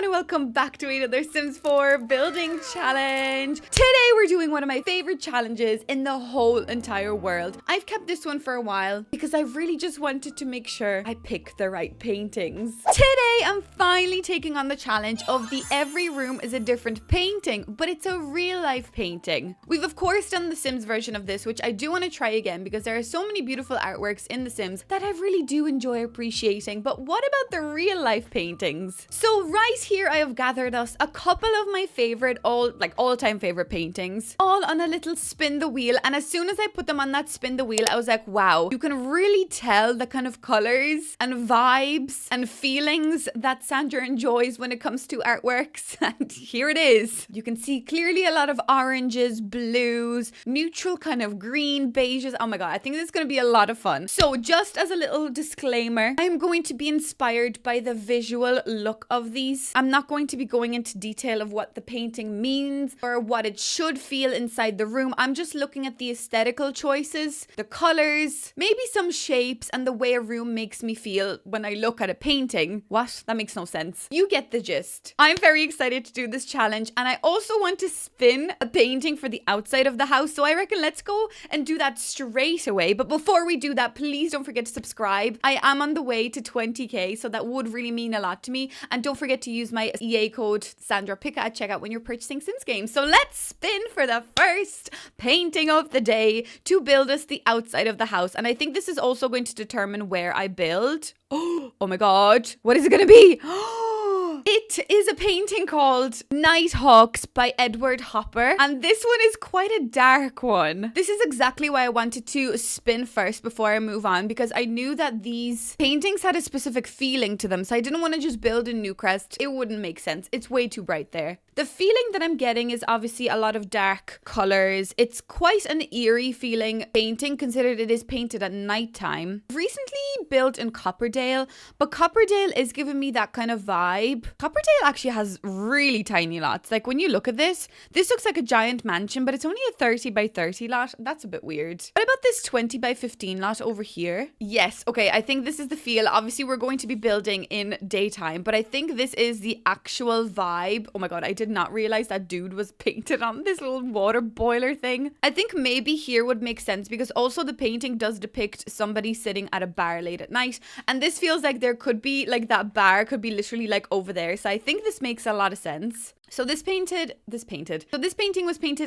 and welcome back to another Sims 4 building challenge. Today we're doing one of my favorite challenges in the whole entire world. I've kept this one for a while because I really just wanted to make sure I pick the right paintings. Today I'm finally taking on the challenge of the every room is a different painting, but it's a real life painting. We've of course done the Sims version of this, which I do want to try again because there are so many beautiful artworks in the Sims that I really do enjoy appreciating. But what about the real life paintings? So right here I have gathered us a couple of my favorite all-time favorite paintings, all on a little spin the wheel. And as soon as I put them on that spin the wheel, I was like, wow, you can really tell the kind of colors and vibes and feelings that Sandra enjoys when it comes to artworks. And here it is. You can see clearly a lot of oranges, blues, neutral kind of green, beiges. Oh my god, I think this is going to be a lot of fun. So just as a little disclaimer, I'm going to be inspired by the visual look of these. I'm not going to be going into detail of what the painting means or what it should feel inside the room. I'm just looking at the aesthetical choices, the colors, maybe some shapes, and the way a room makes me feel when I look at a painting. What? That makes no sense. You get the gist. I'm very excited to do this challenge, and I also want to spin a painting for the outside of the house, so I reckon let's go and do that straight away. But before we do that, please don't forget to subscribe. I am on the way to 20k, so that would really mean a lot to me. And don't forget to use my EA code SandraPica at checkout when you're purchasing Sims games. So let's spin for the first painting of the day to build us the outside of the house. And I think this is also going to determine where I build. Oh my god, what is it gonna be? It is a painting called Nighthawks by Edward Hopper, and this one is quite a dark one. This is exactly why I wanted to spin first before I move on, because I knew that these paintings had a specific feeling to them, so I didn't want to just build a Newcrest. It wouldn't make sense. It's way too bright there. The feeling that I'm getting is obviously a lot of dark colors. It's quite an eerie feeling painting, considered it is painted at nighttime. Recently built in Copperdale, but Copperdale is giving me that kind of vibe. Copperdale actually has really tiny lots. Like when you look at this looks like a giant mansion, but it's only a 30 by 30 lot. That's a bit weird. What about this 20 by 15 lot over here? Yes, okay, I think this is the feel. Obviously we're going to be building in daytime, but I think this is the actual vibe. Oh my god, I did not realize that dude was painted on this little water boiler thing. I think maybe here would make sense because also the painting does depict somebody sitting at a bar late at night, and this feels like there could be like that bar could be literally like over there. So I think this makes a lot of sense. So this painting was painted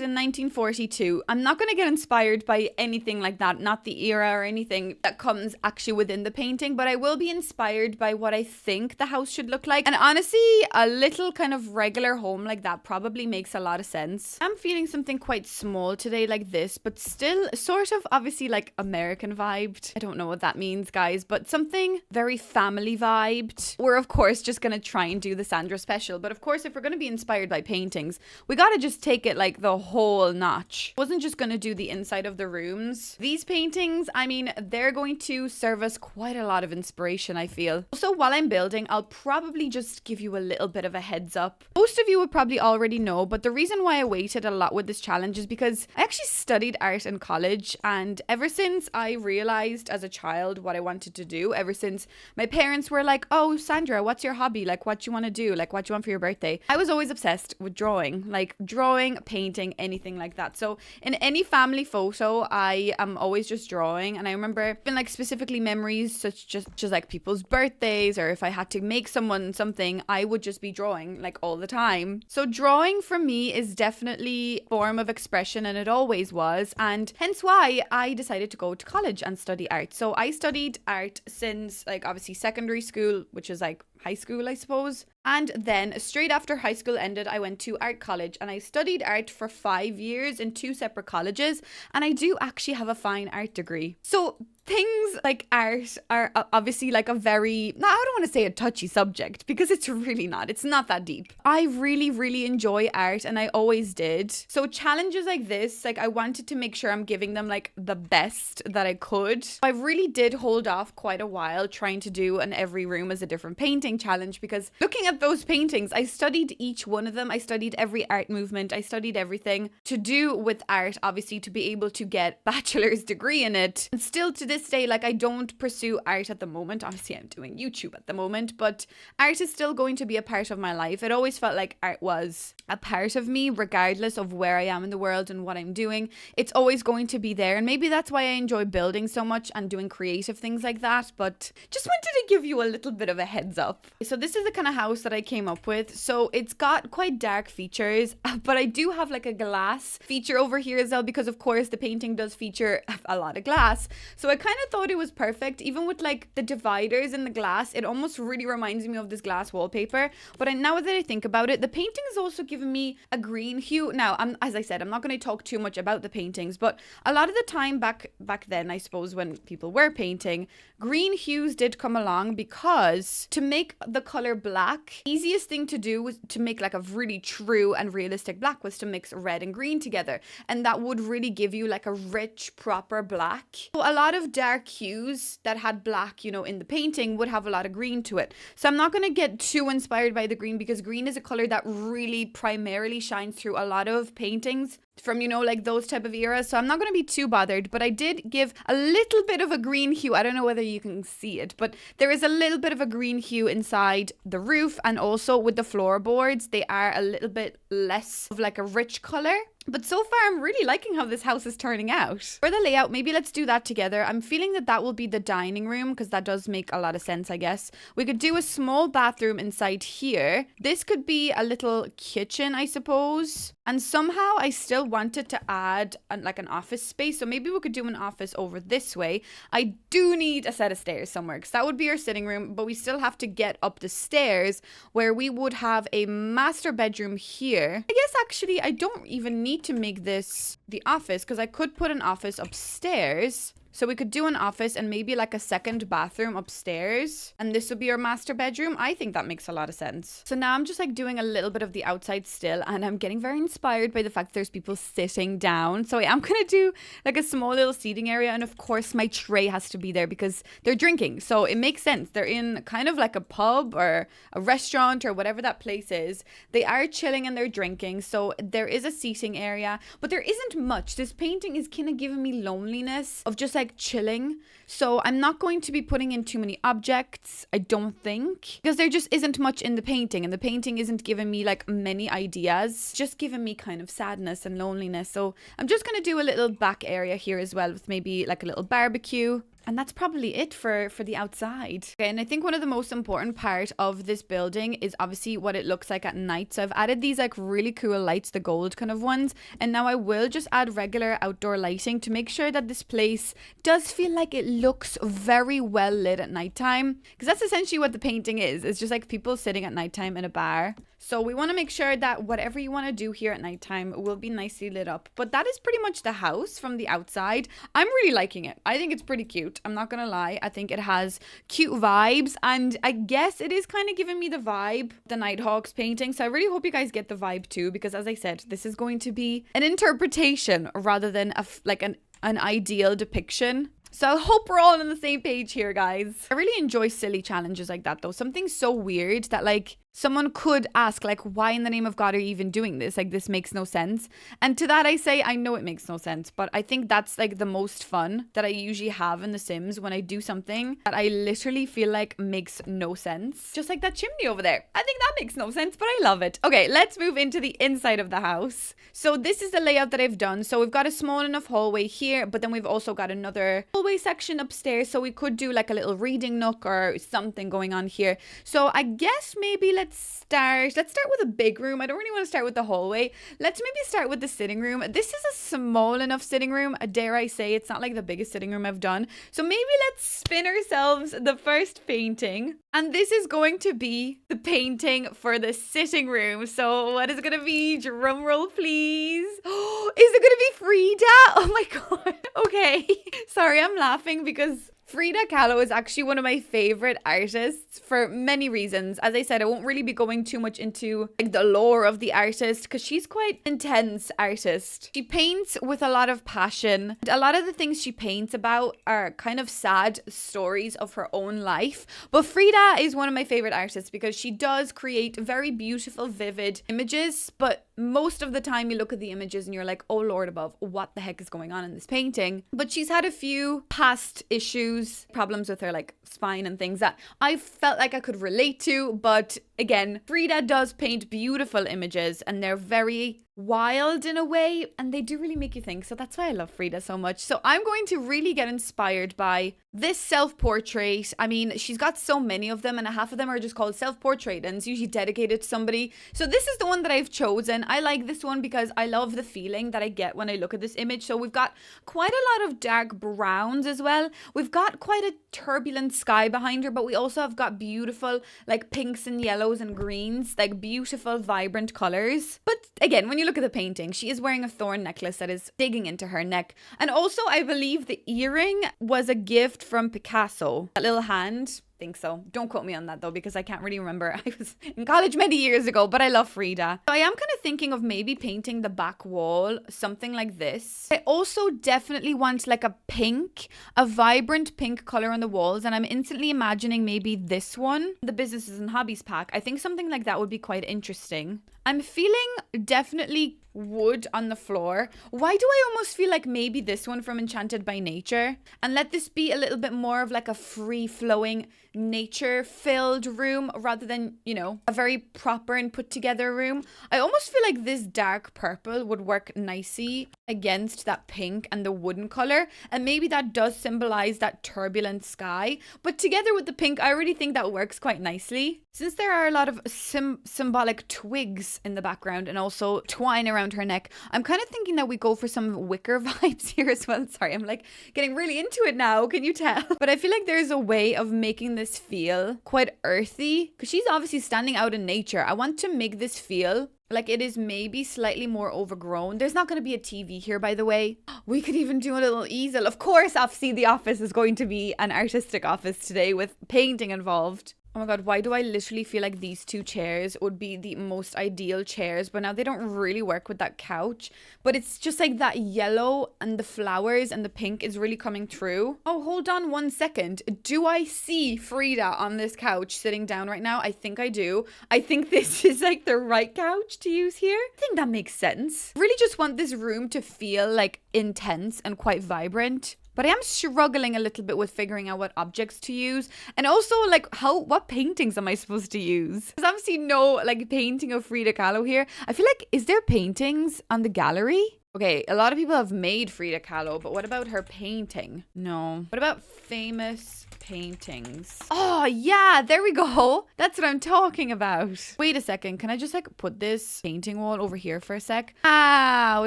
in 1942. I'm not going to get inspired by anything like that, not the era or anything that comes actually within the painting, but I will be inspired by what I think the house should look like. And honestly, a little kind of regular home like that probably makes a lot of sense. I'm feeling something quite small today like this, but still sort of obviously like American vibed. I don't know what that means, guys, but something very family vibed. We're of course just going to try and do the Sandra special, but of course if we're going to be inspired by paintings, we gotta just take it like the whole notch. Wasn't just gonna do the inside of the rooms. These paintings, I mean, they're going to serve us quite a lot of inspiration, I feel. Also, while I'm building, I'll probably just give you a little bit of a heads up. Most of you would probably already know, but the reason why I waited a lot with this challenge is because I actually studied art in college, and ever since I realized as a child what I wanted to do, ever since my parents were like, oh, Sandra, what's your hobby? Like, what you want to do? Like, what you want for your birthday? I was always obsessed with drawing, like drawing, painting, anything like that. So in any family photo, I am always just drawing. And I remember in like specifically memories such just like people's birthdays, or if I had to make someone something, I would just be drawing like all the time. So drawing for me is definitely a form of expression, and it always was, and hence why I decided to go to college and study art. So I studied art since like obviously secondary school, which is like high school, I suppose. And then straight after high school ended, I went to art college and I studied art for 5 years in 2 separate colleges. And I do actually have a fine art degree. So things like art are obviously like a very, no, I don't want to say a touchy subject because it's really not. It's not that deep. I really, really enjoy art, and I always did. So challenges like this, like I wanted to make sure I'm giving them like the best that I could. I really did hold off quite a while trying to do an every room is a different painting challenge, because looking at those paintings, I studied each one of them. I studied every art movement. I studied everything to do with art, obviously, to be able to get bachelor's degree in it. And still to this this day, like I don't pursue art at the moment. Obviously I'm doing YouTube at the moment, but art is still going to be a part of my life. It always felt like art was a part of me regardless of where I am in the world and what I'm doing. It's always going to be there, and maybe that's why I enjoy building so much and doing creative things like that. But just wanted to give you a little bit of a heads up. So this is the kind of house that I came up with. So it's got quite dark features, but I do have like a glass feature over here as well, because of course the painting does feature a lot of glass. So I kind of thought it was perfect, even with like the dividers in the glass. It almost really reminds me of this glass wallpaper. But now that I think about it, the painting is also giving me a green hue. Now, as I said, I'm not going to talk too much about the paintings, but a lot of the time back then, I suppose, when people were painting, green hues did come along, because to make the color black, easiest thing to do was to make like a really true and realistic black was to mix red and green together, and that would really give you like a rich proper black. So a lot of dark hues that had black, you know, in the painting would have a lot of green to it. So I'm not going to get too inspired by the green, because green is a color that really primarily shines through a lot of paintings from, you know, like those type of eras. So I'm not going to be too bothered, but I did give a little bit of a green hue. I don't know whether you can see it, but there is a little bit of a green hue inside the roof, and also with the floorboards, they are a little bit less of like a rich color. But so far, I'm really liking how this house is turning out. For the layout, maybe let's do that together. I'm feeling that that will be the dining room, because that does make a lot of sense, I guess. We could do a small bathroom inside here. This could be a little kitchen, I suppose. And somehow I still wanted to add like an office space. So maybe we could do an office over this way. I do need a set of stairs somewhere, because that would be our sitting room. But we still have to get up the stairs, where we would have a master bedroom here. I guess actually I don't even need to make this the office, because I could put an office upstairs. So we could do an office and maybe like a second bathroom upstairs, and this would be our master bedroom. I think that makes a lot of sense. So now I'm just like doing a little bit of the outside still, and I'm getting very inspired by the fact there's people sitting down. So I am gonna do like a small little seating area, and of course my tray has to be there because they're drinking. So it makes sense. They're in kind of like a pub or a restaurant or whatever that place is. They are chilling and they're drinking. So there is a seating area, but there isn't much. This painting is kind of giving me loneliness of just like chilling. So I'm not going to be putting in too many objects, I don't think, because there just isn't much in the painting, and the painting isn't giving me like many ideas, just giving me kind of sadness and loneliness. So I'm just going to do a little back area here as well, with maybe like a little barbecue. And that's probably it for the outside. Okay, and I think one of the most important part of this building is obviously what it looks like at night. So I've added these like really cool lights, the gold kind of ones. And now I will just add regular outdoor lighting to make sure that this place does feel like it looks very well lit at nighttime. Because that's essentially what the painting is. It's just like people sitting at nighttime in a bar. So we want to make sure that whatever you want to do here at nighttime will be nicely lit up. But that is pretty much the house from the outside. I'm really liking it. I think it's pretty cute. I'm not going to lie. I think it has cute vibes. And I guess it is kind of giving me the vibe, the Nighthawks painting. So I really hope you guys get the vibe too. Because as I said, this is going to be an interpretation rather than an ideal depiction. So I hope we're all on the same page here, guys. I really enjoy silly challenges like that, though. Something so weird that, like, someone could ask, like, why in the name of God are you even doing this? Like, this makes no sense. And to that I say, I know it makes no sense, but I think that's like the most fun that I usually have in The Sims, when I do something that I literally feel like makes no sense. Just like that chimney over there. I think that makes no sense, but I love it. Okay, let's move into the inside of the house. So this is the layout that I've done. So we've got a small enough hallway here, but then we've also got another hallway section upstairs. So we could do like a little reading nook or something going on here. So I guess maybe let's start with a big room. I don't really want to start with the hallway. Let's maybe start with the sitting room. This is a small enough sitting room. Dare I say, it's not like the biggest sitting room I've done. So maybe let's spin ourselves the first painting. And this is going to be the painting for the sitting room. So what is it going to be? Drum roll, please. Oh, is it going to be Frida? Oh my God. Okay. Sorry, I'm laughing because Frida Kahlo is actually one of my favorite artists for many reasons. As I said, I won't really be going too much into like the lore of the artist because she's quite intense artist. She paints with a lot of passion. A lot of the things she paints about are kind of sad stories of her own life. But Frida is one of my favorite artists because she does create very beautiful, vivid images, but most of the time you look at the images and you're like, oh Lord above, what the heck is going on in this painting? But she's had a few past issues, problems with her like spine and things that I felt like I could relate to. But again, Frida does paint beautiful images and they're very wild in a way, and they do really make you think. So that's why I love Frida so much. So I'm going to really get inspired by this self-portrait. I mean, she's got so many of them, and half of them are just called self-portrait, and it's usually dedicated to somebody. So this is the one that I've chosen. I like this one because I love the feeling that I get when I look at this image. So we've got quite a lot of dark browns as well. We've got quite a turbulent sky behind her, but we also have got beautiful like pinks and yellows and greens, like beautiful vibrant colors. But again, when you look at the painting, she is wearing a thorn necklace that is digging into her neck. And also I believe the earring was a gift from Picasso. That little hand, think so. Don't quote me on that though, because I can't really remember. I was in college many years ago, but I love Frida. So I am kind of thinking of maybe painting the back wall, something like this. I also definitely want like a pink, a vibrant pink color on the walls. And I'm instantly imagining maybe this one, the businesses and hobbies pack. I think something like that would be quite interesting. I'm feeling definitely wood on the floor. Why do I almost feel like maybe this one from Enchanted by Nature? And let this be a little bit more of like a free-flowing, nature-filled room rather than, you know, a very proper and put-together room. I almost feel like this dark purple would work nicely against that pink and the wooden color. And maybe that does symbolize that turbulent sky. But together with the pink, I already think that works quite nicely. Since there are a lot of symbolic twigs in the background and also twine around her neck, I'm kind of thinking that we go for some wicker vibes here as well. Sorry, I'm like getting really into it now. Can you tell? But I feel like there's a way of making this feel quite earthy because she's obviously standing out in nature. I want to make this feel like it is maybe slightly more overgrown. There's not going to be a TV here, by the way. We could even do a little easel. Of course, obviously the office is going to be an artistic office today with painting involved. Oh my god, why do I literally feel like these two chairs would be the most ideal chairs, but now they don't really work with that couch. But it's just like that yellow and the flowers and the pink is really coming through. Oh, hold on 1 second. Do I see Frida on this couch sitting down right now? I think I do. I think this is like the right couch to use here. I think that makes sense. Really just want this room to feel like intense and quite vibrant. But I am struggling a little bit with figuring out what objects to use. And also, like, what paintings am I supposed to use? There's obviously no, like, painting of Frida Kahlo here. I feel like, is there paintings on the gallery? Okay, a lot of people have made Frida Kahlo, but what about her painting? No. What about famous paintings? Oh, yeah, there we go. That's what I'm talking about. Wait a second. Can I just, like, put this painting wall over here for a sec? Wow,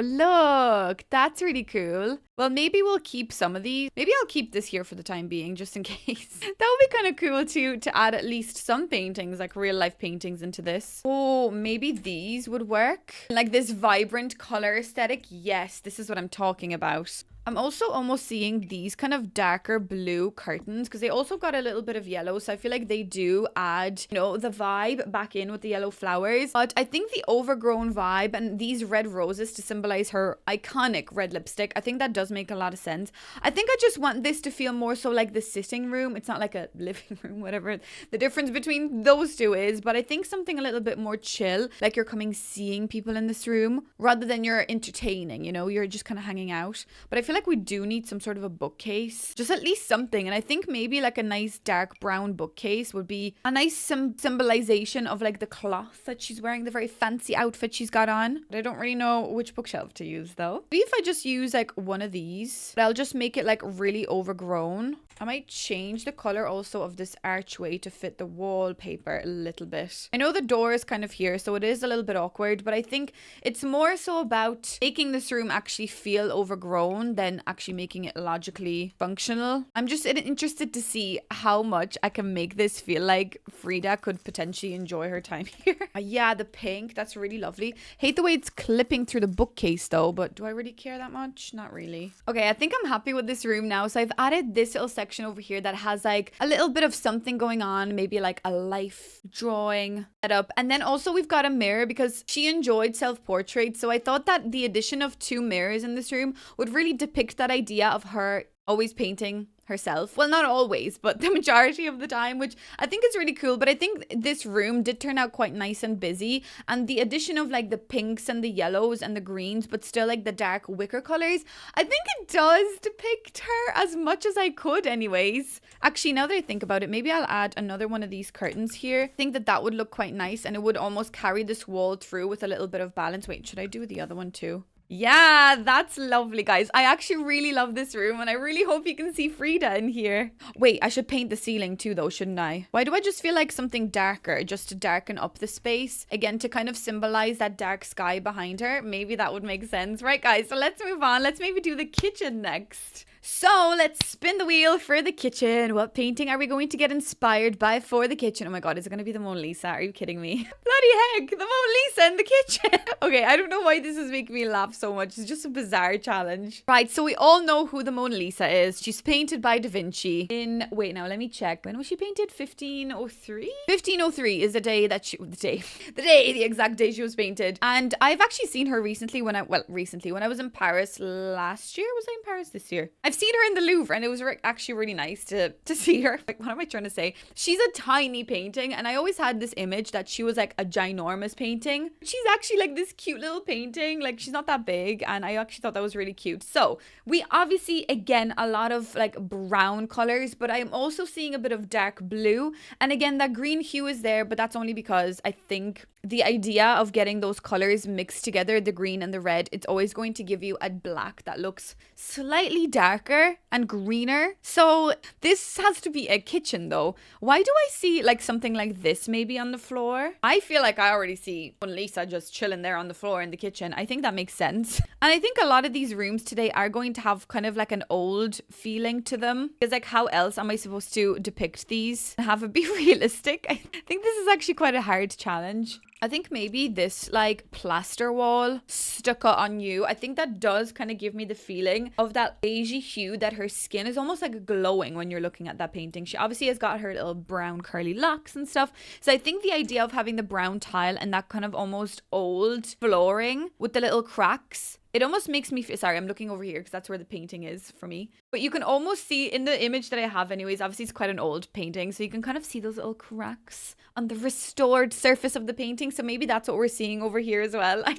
look. That's really cool. Well, maybe we'll keep some of these. Maybe I'll keep this here for the time being, just in case. That would be kind of cool to add at least some paintings, like real life paintings into this. Oh, maybe these would work. Like this vibrant color aesthetic. Yes, this is what I'm talking about. I'm also almost seeing these kind of darker blue curtains because they also got a little bit of yellow. So I feel like they do add, you know, the vibe back in with the yellow flowers. But I think the overgrown vibe and these red roses to symbolize her iconic red lipstick, I think that does make a lot of sense. I think I just want this to feel more so like the sitting room. It's not like a living room, whatever the difference between those two is. But I think something a little bit more chill, like you're coming seeing people in this room rather than you're entertaining, you know, you're just kind of hanging out. But I feel like we do need some sort of a bookcase, just at least something. And I think maybe like a nice dark brown bookcase would be a nice symbolization of like the cloth that she's wearing, the very fancy outfit she's got on. But I don't really know which bookshelf to use though. Maybe if I just use like one of these, but I'll just make it like really overgrown. I might change the color also of this archway to fit the wallpaper a little bit. I know the door is kind of here, so it is a little bit awkward, but I think it's more so about making this room actually feel overgrown than actually making it logically functional. I'm just interested to see how much I can make this feel like Frida could potentially enjoy her time here. Yeah, the pink, that's really lovely. Hate the way it's clipping through the bookcase though, but do I really care that much? Not really. Okay, I think I'm happy with this room now. So I've added this little section over here that has like a little bit of something going on, maybe like a life drawing set up. And then also we've got a mirror because she enjoyed self-portraits. So I thought that the addition of 2 mirrors in this room would really depict that idea of her always painting herself. Well, not always, but the majority of the time, which I think is really cool. But I think this room did turn out quite nice and busy. And the addition of like the pinks and the yellows and the greens, but still like the dark wicker colors, I think it does depict her as much as I could anyways. Actually, now that I think about it, maybe I'll add another one of these curtains here. I think that that would look quite nice, and it would almost carry this wall through with a little bit of balance. Wait, should I do the other one too? Yeah, that's lovely, guys. I actually really love this room, and I really hope you can see Frida in here. Wait, I should paint the ceiling too, though, shouldn't I? Why do I just feel like something darker, just to darken up the space? Again, to kind of symbolize that dark sky behind her. Maybe that would make sense. Right, guys, so let's move on. Let's maybe do the kitchen next. So let's spin the wheel for the kitchen. What painting are we going to get inspired by for the kitchen? Oh my god, is it going to be the Mona Lisa? Are you kidding me? Bloody heck, the Mona Lisa in the kitchen. Okay, I don't know why this is making me laugh so much. It's just a bizarre challenge. Right, so we all know who the Mona Lisa is. She's painted by Da Vinci in, wait, now let me check. When was she painted? 1503? 1503 is the day that she, the exact day she was painted. And I've actually seen her recently when I was in Paris last year. Was I in Paris this year? I've seen her in the Louvre, and it was actually really nice to see her. Like, what am I trying to say? She's a tiny painting, and I always had this image that she was like a ginormous painting. She's actually like this cute little painting. Like, she's not that big, and I actually thought that was really cute. So we obviously, again, a lot of like brown colors, but I'm also seeing a bit of dark blue. And again, that green hue is there, but that's only because I think the idea of getting those colors mixed together, the green and the red, it's always going to give you a black that looks slightly darker and greener. So this has to be a kitchen though. Why do I see like something like this maybe on the floor? I feel like I already see Mona Lisa just chilling there on the floor in the kitchen. I think that makes sense. And I think a lot of these rooms today are going to have kind of like an old feeling to them. Because like, how else am I supposed to depict these and have it be realistic? I think this is actually quite a hard challenge. I think maybe this like plaster wall stuck on you. I think that does kind of give me the feeling of that beigey hue, that her skin is almost like glowing when you're looking at that painting. She obviously has got her little brown curly locks and stuff. So I think the idea of having the brown tile and that kind of almost old flooring with the little cracks, it almost makes me feel, sorry, I'm looking over here because that's where the painting is for me. But you can almost see in the image that I have anyways, obviously it's quite an old painting, so you can kind of see those little cracks on the restored surface of the painting. So maybe that's what we're seeing over here as well. I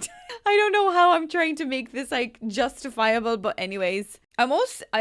don't know how I'm trying to make this like justifiable, but anyways. I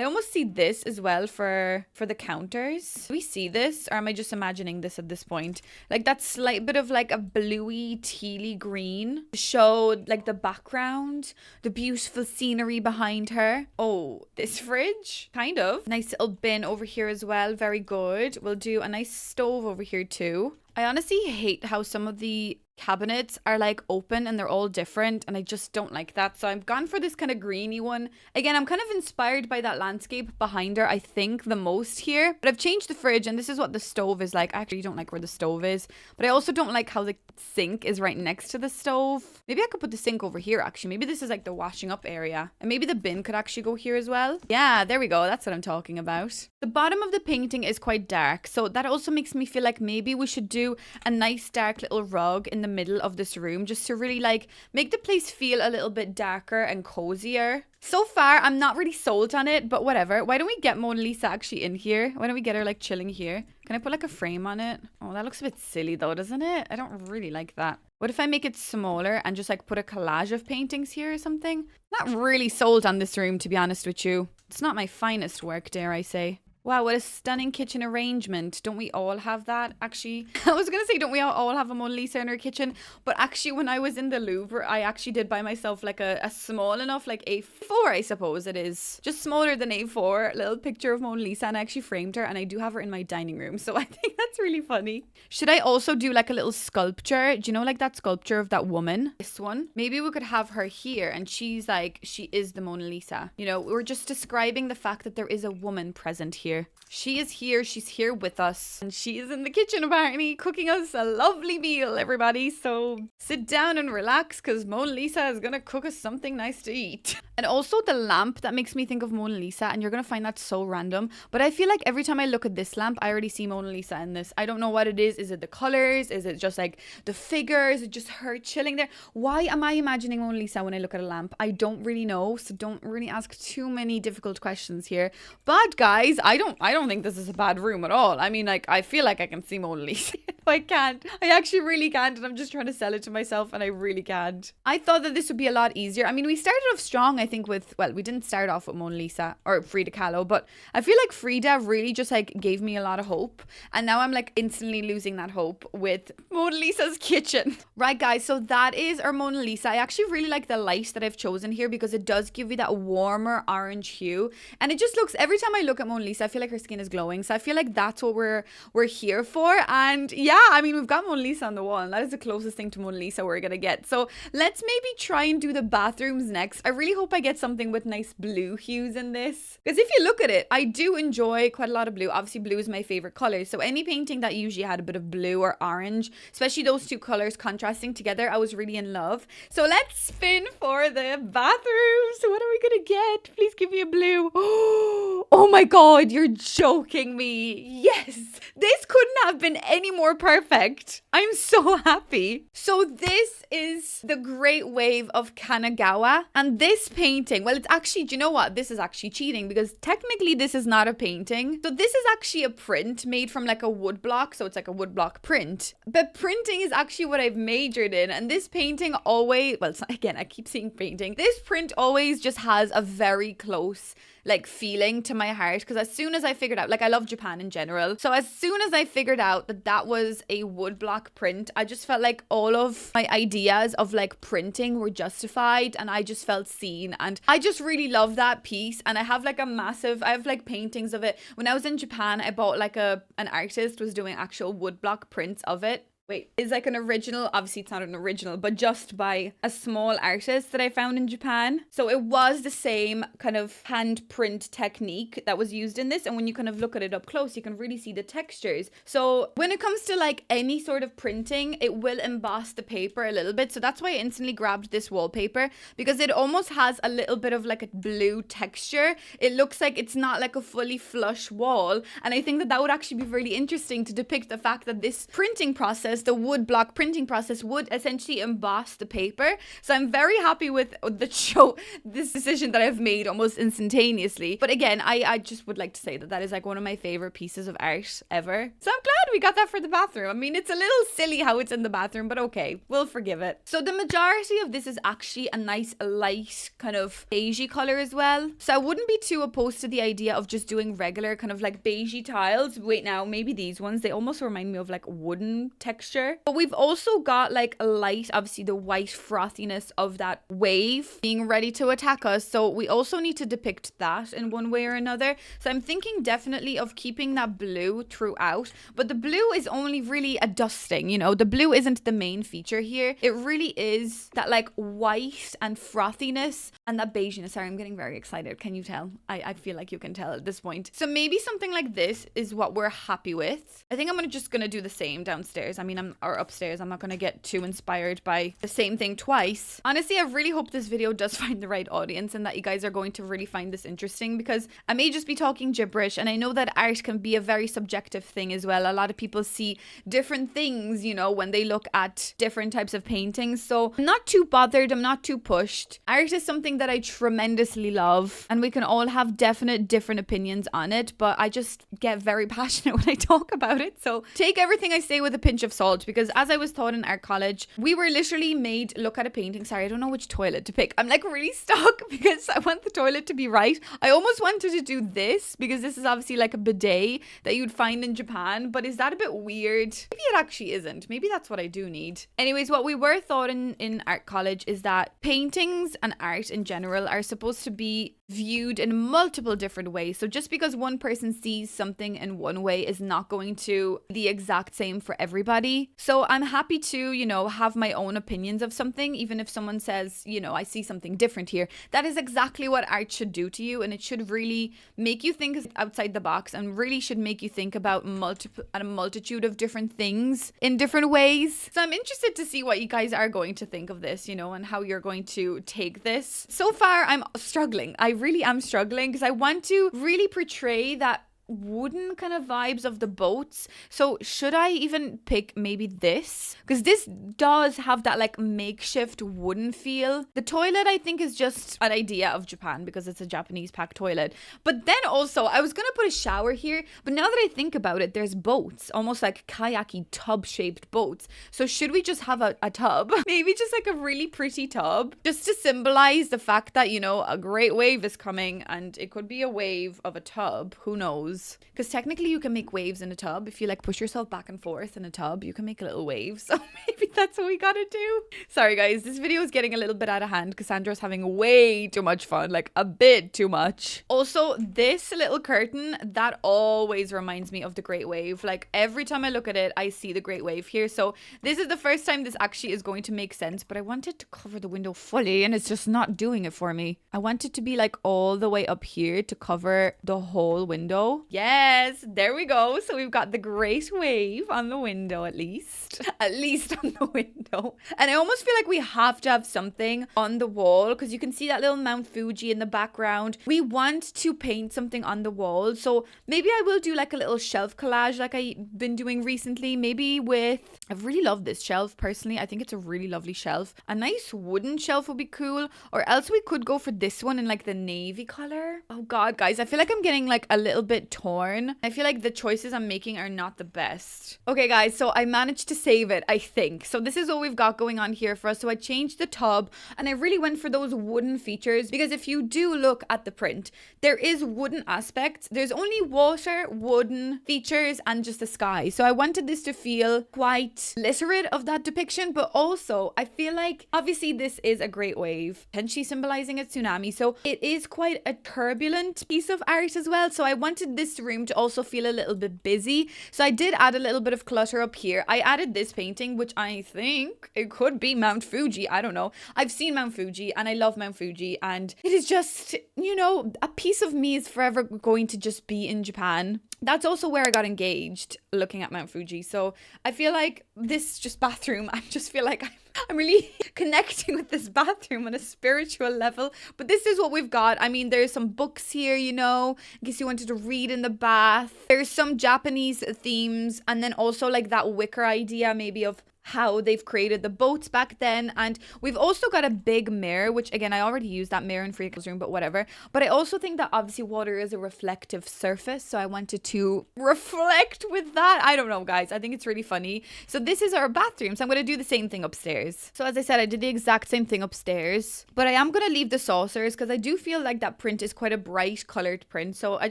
almost see this as well for the counters. Do we see this, or am I just imagining this at this point? Like that slight bit of like a bluey, tealy green to show like the background, the beautiful scenery behind her. Oh, this fridge, kind of. Nice little bin over here as well. Very good. We'll do a nice stove over here too. I honestly hate how some of the cabinets are like open and they're all different, and I just don't like that. So I've gone for this kind of greeny one. Again, I'm kind of inspired by that landscape behind her, I think, the most here. But I've changed the fridge, and this is what the stove is like. I actually don't like where the stove is, but I also don't like how the sink is right next to the stove. Maybe I could put the sink over here actually. Maybe this is like the washing up area, and maybe the bin could actually go here as well. Yeah, there we go. That's what I'm talking about. The bottom of the painting is quite dark, so that also makes me feel like maybe we should do a nice dark little rug in the middle of this room, just to really like make the place feel a little bit darker and cozier. So far, I'm not really sold on it, but whatever. Why don't we get Mona Lisa actually in here? Why don't we get her like chilling here? Can I put like a frame on it? Oh, that looks a bit silly though, doesn't it? I don't really like that. What if I make it smaller and just like put a collage of paintings here or something? Not really sold on this room, to be honest with you. It's not my finest work, dare I say. Wow, what a stunning kitchen arrangement. Don't we all have that? Actually, I was going to say, don't we all have a Mona Lisa in our kitchen? But actually, when I was in the Louvre, I actually did buy myself like a small enough, like A4, I suppose it is. Just smaller than A4, little picture of Mona Lisa, and I actually framed her, and I do have her in my dining room. So I think that's really funny. Should I also do like a little sculpture? Do you know like that sculpture of that woman? This one? Maybe we could have her here, and she's like, she is the Mona Lisa. You know, we're just describing the fact that there is a woman present here. She is here, she's here with us, and she is in the kitchen apparently cooking us a lovely meal, everybody. So sit down and relax, because Mona Lisa is gonna cook us something nice to eat. And also the lamp, that makes me think of Mona Lisa, and you're gonna find that so random, but I feel like every time I look at this lamp, I already see Mona Lisa in this. I don't know what it is. Is it the colors? Is it just like the figure? Is it just her chilling there? Why am I imagining Mona Lisa when I look at a lamp? I don't really know, so don't really ask too many difficult questions here. But guys, I don't don't think this is a bad room at all. I mean, like, I feel like I can see Mona Lisa. I can't. I actually really can't, and I'm just trying to sell it to myself, and I really can't. I thought that this would be a lot easier. I mean, we started off strong, I think, with, well, we didn't start off with Mona Lisa or Frida Kahlo, but I feel like Frida really just like gave me a lot of hope, and now I'm like instantly losing that hope with Mona Lisa's kitchen. Right, guys, so that is our Mona Lisa. I actually really like the light that I've chosen here because it does give you that warmer orange hue, and it just looks, every time I look at Mona Lisa, I feel like her skin is glowing, so I feel like that's what we're here for. And yeah, I mean, we've got Mona Lisa on the wall, and that is the closest thing to Mona Lisa we're gonna get. So let's maybe try and do the bathrooms next. I really hope I get something with nice blue hues in this, because if you look at it, I do enjoy quite a lot of blue. Obviously, blue is my favorite color, so any painting that usually had a bit of blue or orange, especially those two colors contrasting together, I was really in love. So let's spin for the bathrooms. What are we gonna get? Please give me a blue. Oh my god, you're joking me. Yes, this couldn't have been any more perfect. I'm so happy. So this is the Great Wave of Kanagawa, and this painting, well, it's actually, do you know what? This is actually cheating because technically this is not a painting. So this is actually a print made from like a wood block, so it's like a wood block print. But printing is actually what I've majored in, and this painting always, well, it's not, again, I keep saying painting. This print always just has a very close like feeling to my heart, because as soon as I figured out, like, I love Japan in general, so as soon as I figured out that that was a woodblock print, I just felt like all of my ideas of like printing were justified, and I just felt seen, and I just really love that piece. And I have like I have like paintings of it. When I was in Japan, I bought like an artist was doing actual woodblock prints of it. Wait, is like an original, obviously it's not an original, but just by a small artist that I found in Japan. So it was the same kind of hand print technique that was used in this, and when you kind of look at it up close, you can really see the textures. So when it comes to like any sort of printing, it will emboss the paper a little bit. So that's why I instantly grabbed this wallpaper, because it almost has a little bit of like a blue texture. It looks like it's not like a fully flush wall, and I think that that would actually be really interesting to depict the fact that this printing process, the wood block printing process, would essentially emboss the paper. So I'm very happy with this decision that I've made almost instantaneously. But again, I just would like to say that that is like one of my favorite pieces of art ever. So I'm glad we got that for the bathroom. I mean, it's a little silly how it's in the bathroom, but okay, we'll forgive it. So the majority of this is actually a nice light kind of beigey color as well. So I wouldn't be too opposed to the idea of just doing regular kind of like beigey tiles. Wait, now maybe these ones, they almost remind me of like wooden texture. But we've also got like a light, obviously the white frothiness of that wave being ready to attack us. So we also need to depict that in one way or another. So I'm thinking definitely of keeping that blue throughout, but the blue is only really a dusting, you know, the blue isn't the main feature here. It really is that like white and frothiness and that beiginess. Sorry, I'm getting very excited. Can you tell? I feel like you can tell at this point. So maybe something like this is what we're happy with. I think I'm just gonna do the same downstairs. I mean, or upstairs. I'm not going to get too inspired by the same thing twice. Honestly, I really hope this video does find the right audience and that you guys are going to really find this interesting, because I may just be talking gibberish, and I know that art can be a very subjective thing as well. A lot of people see different things, you know, when they look at different types of paintings. So I'm not too bothered. I'm not too pushed. Art is something that I tremendously love, and we can all have definite different opinions on it, but I just get very passionate when I talk about it. So take everything I say with a pinch of salt, because as I was taught in art college, we were literally made look at a painting. Sorry, I don't know which toilet to pick. I'm like really stuck because I want the toilet to be right. I almost wanted to do this because this is obviously like a bidet that you'd find in Japan, but is that a bit weird? Maybe it actually isn't. Maybe that's what I do need. Anyways, what we were taught in art college is that paintings and art in general are supposed to be viewed in multiple different ways. So just because one person sees something in one way is not going to be the exact same for everybody. So I'm happy to, you know, have my own opinions of something, even if someone says, you know, I see something different here. That is exactly what art should do to you, and it should really make you think outside the box, and really should make you think about a multitude of different things in different ways. So I'm interested to see what you guys are going to think of this, you know, and how you're going to take this. So far, I'm struggling. I really am struggling because I want to really portray that wooden kind of vibes of the boats. So should I even pick maybe this? Because this does have that like makeshift wooden feel. The toilet, I think, is just an idea of Japan because it's a Japanese pack toilet. But then also, I was going to put a shower here. But now that I think about it, there's boats, almost like kayaky tub-shaped boats. So should we just have a tub? Maybe just like a really pretty tub, just to symbolize the fact that, you know, a great wave is coming and it could be a wave of a tub. Who knows? Because technically you can make waves in a tub. If you like push yourself back and forth in a tub, you can make a little wave. So maybe that's what we gotta do. Sorry guys, this video is getting a little bit out of hand. Cassandra's having way too much fun, like a bit too much. Also, this little curtain, that always reminds me of the Great Wave. Like every time I look at it, I see the Great Wave here. So this is the first time this actually is going to make sense, but I wanted to cover the window fully and it's just not doing it for me. I want it to be like all the way up here to cover the whole window. Yes, there we go. So we've got the Great Wave on the window at least. At least on the window. And I almost feel like we have to have something on the wall because you can see that little Mount Fuji in the background. We want to paint something on the wall. So maybe I will do like a little shelf collage like I've been doing recently. Maybe with... I really love this shelf personally. I think it's a really lovely shelf. A nice wooden shelf would be cool. Or else we could go for this one in like the navy color. Oh god, guys. I feel like I'm getting like a little bit torn. I feel like the choices I'm making are not the best. Okay guys, so I managed to save it, I think. So this is what we've got going on here for us. So I changed the tub and I really went for those wooden features because if you do look at the print, there is wooden aspects. There's only water, wooden features and just the sky. So I wanted this to feel quite literate of that depiction, but also I feel like obviously this is a great wave, potentially symbolizing a tsunami. So it is quite a turbulent piece of art as well. So I wanted this room to also feel a little bit busy. So I did add a little bit of clutter up here. I added this painting, which I think it could be Mount Fuji. I don't know. I've seen Mount Fuji and I love Mount Fuji. And it is just, you know, a piece of me is forever going to just be in Japan. That's also where I got engaged, looking at Mount Fuji. So I feel like this just bathroom, I just feel like I'm really connecting with this bathroom on a spiritual level. But this is what we've got. I mean, there's some books here, you know, in case you wanted to read in the bath. There's some Japanese themes and then also like that wicker idea maybe of how they've created the boats back then. And we've also got a big mirror, which again, I already used that mirror in Freya's room, but whatever. But I also think that obviously water is a reflective surface. So I wanted to reflect with that. I don't know, guys. I think it's really funny. So this is our bathroom. So I'm going to do the same thing upstairs. So as I said, I did the exact same thing upstairs, but I am going to leave the saucers because I do feel like that print is quite a bright colored print. So I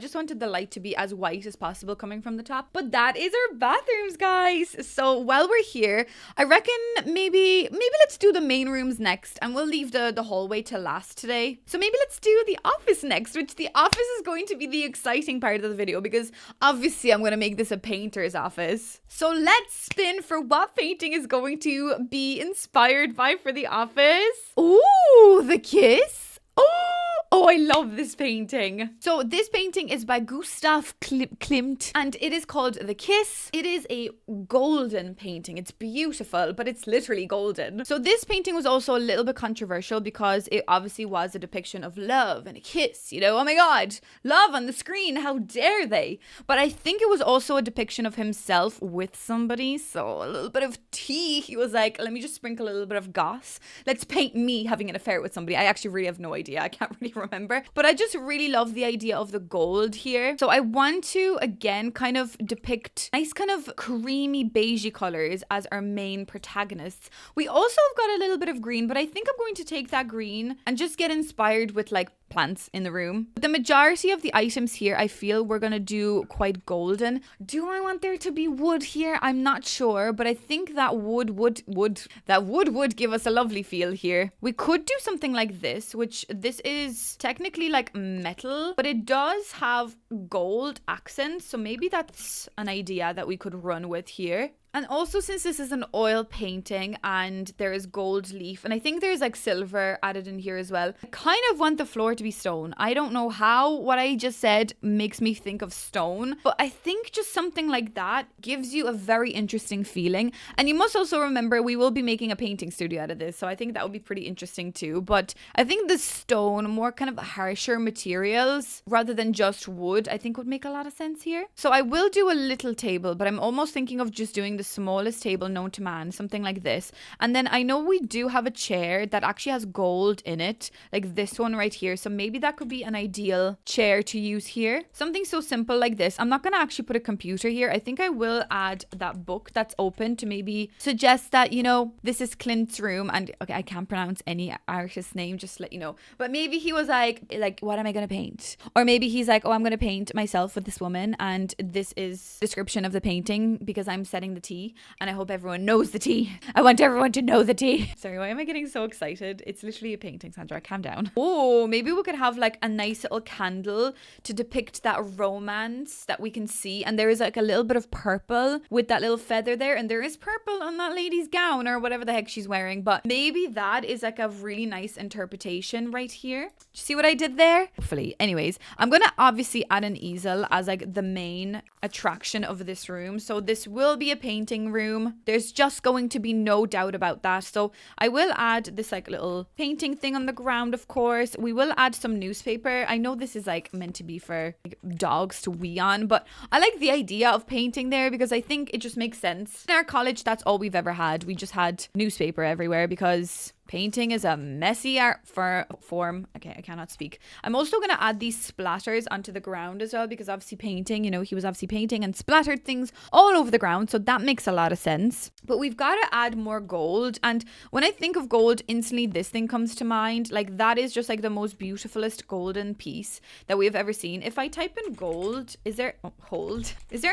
just wanted the light to be as white as possible coming from the top. But that is our bathrooms, guys. So while we're here, I reckon maybe let's do the main rooms next and we'll leave the hallway to last today. So maybe let's do the office next, which the office is going to be the exciting part of the video because obviously I'm going to make this a painter's office. So let's spin for what painting is going to be inspired by for the office. Ooh, the kiss. Oh, I love this painting. So this painting is by Gustav Klimt and it is called The Kiss. It is a golden painting. It's beautiful, but it's literally golden. So this painting was also a little bit controversial because it obviously was a depiction of love and a kiss, you know, oh my God, love on the screen, how dare they? But I think it was also a depiction of himself with somebody. So a little bit of tea. He was like, let me just sprinkle a little bit of goss. Let's paint me having an affair with somebody. I actually really have no idea. I can't really remember, but I just really love the idea of the gold here. So I want to again kind of depict nice kind of creamy beigey colors as our main protagonists. We also have got a little bit of green, but I think I'm going to take that green and just get inspired with like plants in the room. But the majority of the items here, I feel we're gonna do quite golden. Do I want there to be wood here? I'm not sure, but I think that wood would give us a lovely feel here. We could do something like this, which this is technically like metal, but it does have gold accents. So maybe that's an idea that we could run with here. And also, since this is an oil painting and there is gold leaf, and I think there's like silver added in here as well, I kind of want the floor to be stone. I don't know how what I just said makes me think of stone, but I think just something like that gives you a very interesting feeling. And you must also remember we will be making a painting studio out of this, so I think that would be pretty interesting too. But I think the stone, more kind of harsher materials rather than just wood, I think would make a lot of sense here. So I will do a little table, but I'm almost thinking of just doing the smallest table known to man, something like this. And then I know we do have a chair that actually has gold in it, like this one right here. So maybe that could be an ideal chair to use here. Something so simple like this. I'm not going to actually put a computer here. I think I will add that book that's open to maybe suggest that, you know, this is Clint's room. And okay, I can't pronounce any artist's name, just to let you know. But maybe he was like, what am I going to paint? Or maybe he's like, oh, I'm going to paint myself with this woman. And this is description of the painting because I'm setting the tea. And I hope everyone knows the tea. I want everyone to know the tea. Sorry, why am I getting so excited? It's literally a painting, Sandra. Calm down. Oh, maybe we could have like a nice little candle to depict that romance that we can see. And there is like a little bit of purple with that little feather there. And there is purple on that lady's gown or whatever the heck she's wearing. But maybe that is like a really nice interpretation right here. See what I did there? Hopefully. Anyways, I'm going to obviously add an easel as like the main attraction of this room. So this will be a painting room. There's just going to be no doubt about that. So I will add this like little painting thing on the ground, of course. We will add some newspaper. I know this is like meant to be for like, dogs to wee on, but I like the idea of painting there because I think it just makes sense. In our college, that's all we've ever had. We just had newspaper everywhere because painting is a messy art form. Okay, I cannot speak. I'm also going to add these splatters onto the ground as well because obviously painting, you know, he was obviously painting and splattered things all over the ground. So that makes a lot of sense. But we've got to add more gold. And when I think of gold, instantly this thing comes to mind. Like that is just like the most beautifulest golden piece that we have ever seen. If I type in gold, is there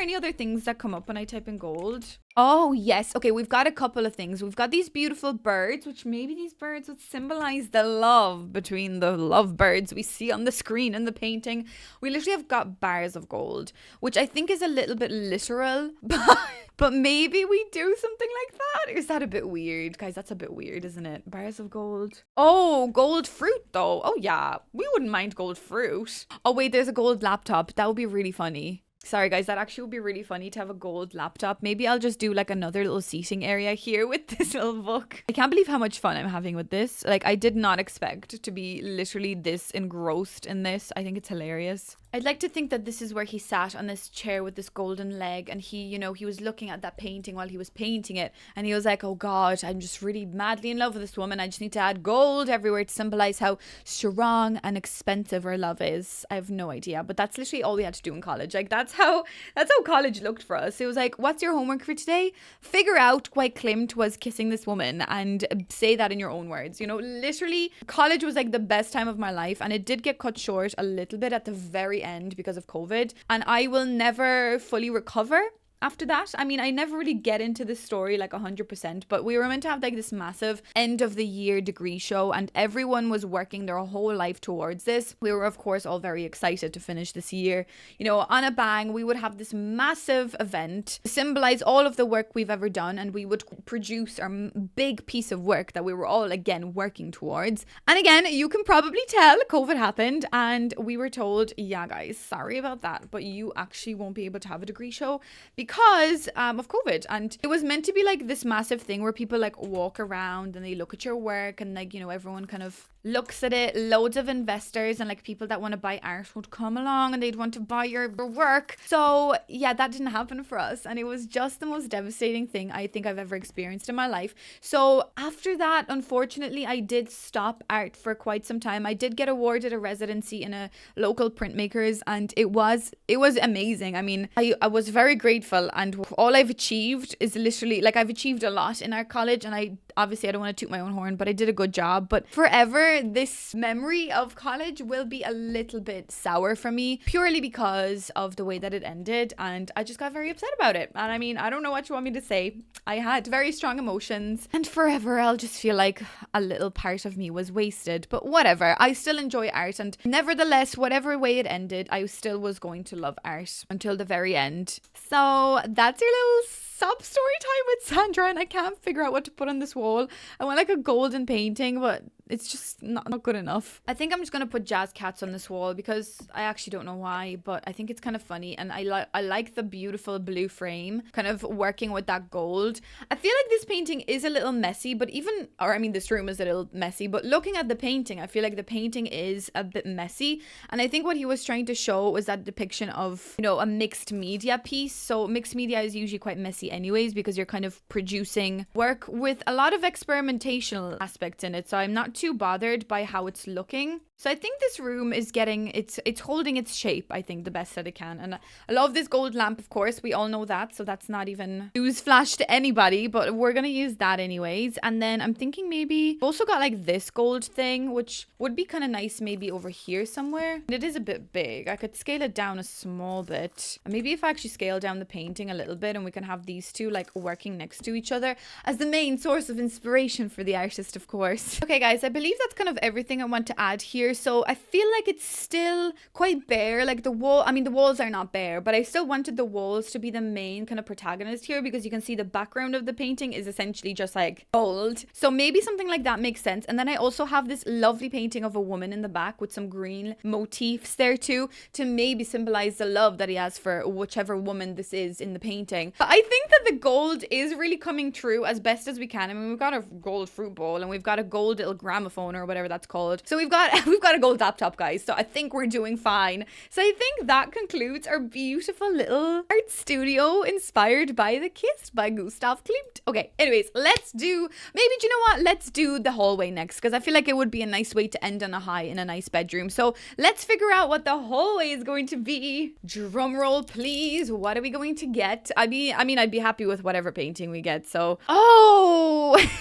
any other things that come up when I type in gold? Oh, yes. Okay, we've got a couple of things. We've got these beautiful birds, which maybe these birds would symbolize the love between the lovebirds we see on the screen in the painting. We literally have got bars of gold, which I think is a little bit literal, but maybe we do something like that. Or is that a bit weird? Guys, that's a bit weird, isn't it? Bars of gold. Oh, gold fruit though. Oh yeah, we wouldn't mind gold fruit. Oh wait, there's a gold laptop. That would be really funny. Sorry guys, that actually would be really funny to have a gold laptop. Maybe I'll just do like another little seating area here with this little book. I can't believe how much fun I'm having with this. Like I did not expect to be literally this engrossed in this. I think it's hilarious. I'd like to think that this is where he sat on this chair with this golden leg and he, you know, he was looking at that painting while he was painting it and he was like, oh God, I'm just really madly in love with this woman. I just need to add gold everywhere to symbolize how strong and expensive our love is. I have no idea, but that's literally all we had to do in college. Like that's how college looked for us. It was like, what's your homework for today? Figure out why Klimt was kissing this woman and say that in your own words. You know, literally college was like the best time of my life and it did get cut short a little bit at the very end because of COVID, and I will never fully recover after that. I mean, I never really get into this story like 100%, but we were meant to have like this massive end of the year degree show and everyone was working their whole life towards this. We were of course all very excited to finish this year, you know, on a bang. We would have this massive event to symbolize all of the work we've ever done and we would produce our big piece of work that we were all again working towards. And again, you can probably tell COVID happened and we were told, yeah guys, sorry about that, but you actually won't be able to have a degree show because of COVID. And it was meant to be like this massive thing where people like walk around and they look at your work and like, you know, everyone kind of looks at it. Loads of investors and like people that want to buy art would come along and they'd want to buy your work. So yeah, that didn't happen for us and it was just the most devastating thing I think I've ever experienced in my life. So after that, unfortunately, I did stop art for quite some time. I did get awarded a residency in a local printmakers and it was amazing. I mean, I was very grateful and all I've achieved is literally like I've achieved a lot in our college and I don't want to toot my own horn, but I did a good job. But forever, this memory of college will be a little bit sour for me purely because of the way that it ended. And I just got very upset about it. And I mean, I don't know what you want me to say. I had very strong emotions and forever I'll just feel like a little part of me was wasted. But whatever, I still enjoy art. And nevertheless, whatever way it ended, I still was going to love art until the very end. So that's your little stop story time with Sandra and I can't figure out what to put on this wall. I want like a golden painting, but it's just not good enough. I think I'm just gonna put jazz cats on this wall because I actually don't know why, but I think it's kind of funny, and I like the beautiful blue frame kind of working with that gold. I feel like this painting is a little messy, but this room is a little messy, but looking at the painting, I feel like the painting is a bit messy, and I think what he was trying to show was that depiction of, you know, a mixed media piece. So mixed media is usually quite messy anyways because you're kind of producing work with a lot of experimentational aspects in it, so I'm not too bothered by how it's looking. So I think this room is it's holding its shape, I think, the best that it can. And I love this gold lamp, of course. We all know that. So that's not even newsflash to anybody, but we're going to use that anyways. And then I'm thinking maybe we've also got like this gold thing, which would be kind of nice maybe over here somewhere. And it is a bit big. I could scale it down a small bit. And maybe if I actually scale down the painting a little bit and we can have these two like working next to each other as the main source of inspiration for the artist, of course. Okay, guys, I believe that's kind of everything I want to add here. So I feel like it's still quite bare, like the walls are not bare, but I still wanted the walls to be the main kind of protagonist here because you can see the background of the painting is essentially just like gold. So maybe something like that makes sense. And then I also have this lovely painting of a woman in the back with some green motifs there too, to maybe symbolize the love that he has for whichever woman this is in the painting. But I think that the gold is really coming true as best as we can. I mean, we've got a gold fruit bowl and we've got a gold little gramophone or whatever that's called. So we've got a gold laptop, guys. So I think we're doing fine. So I think that concludes our beautiful little art studio inspired by The Kiss by Gustav Klimt. Okay, anyways, do you know what? Let's do the hallway next because I feel like it would be a nice way to end on a high in a nice bedroom. So let's figure out what the hallway is going to be. Drum roll, please. What are we going to get? I'd be happy with whatever painting we get. So,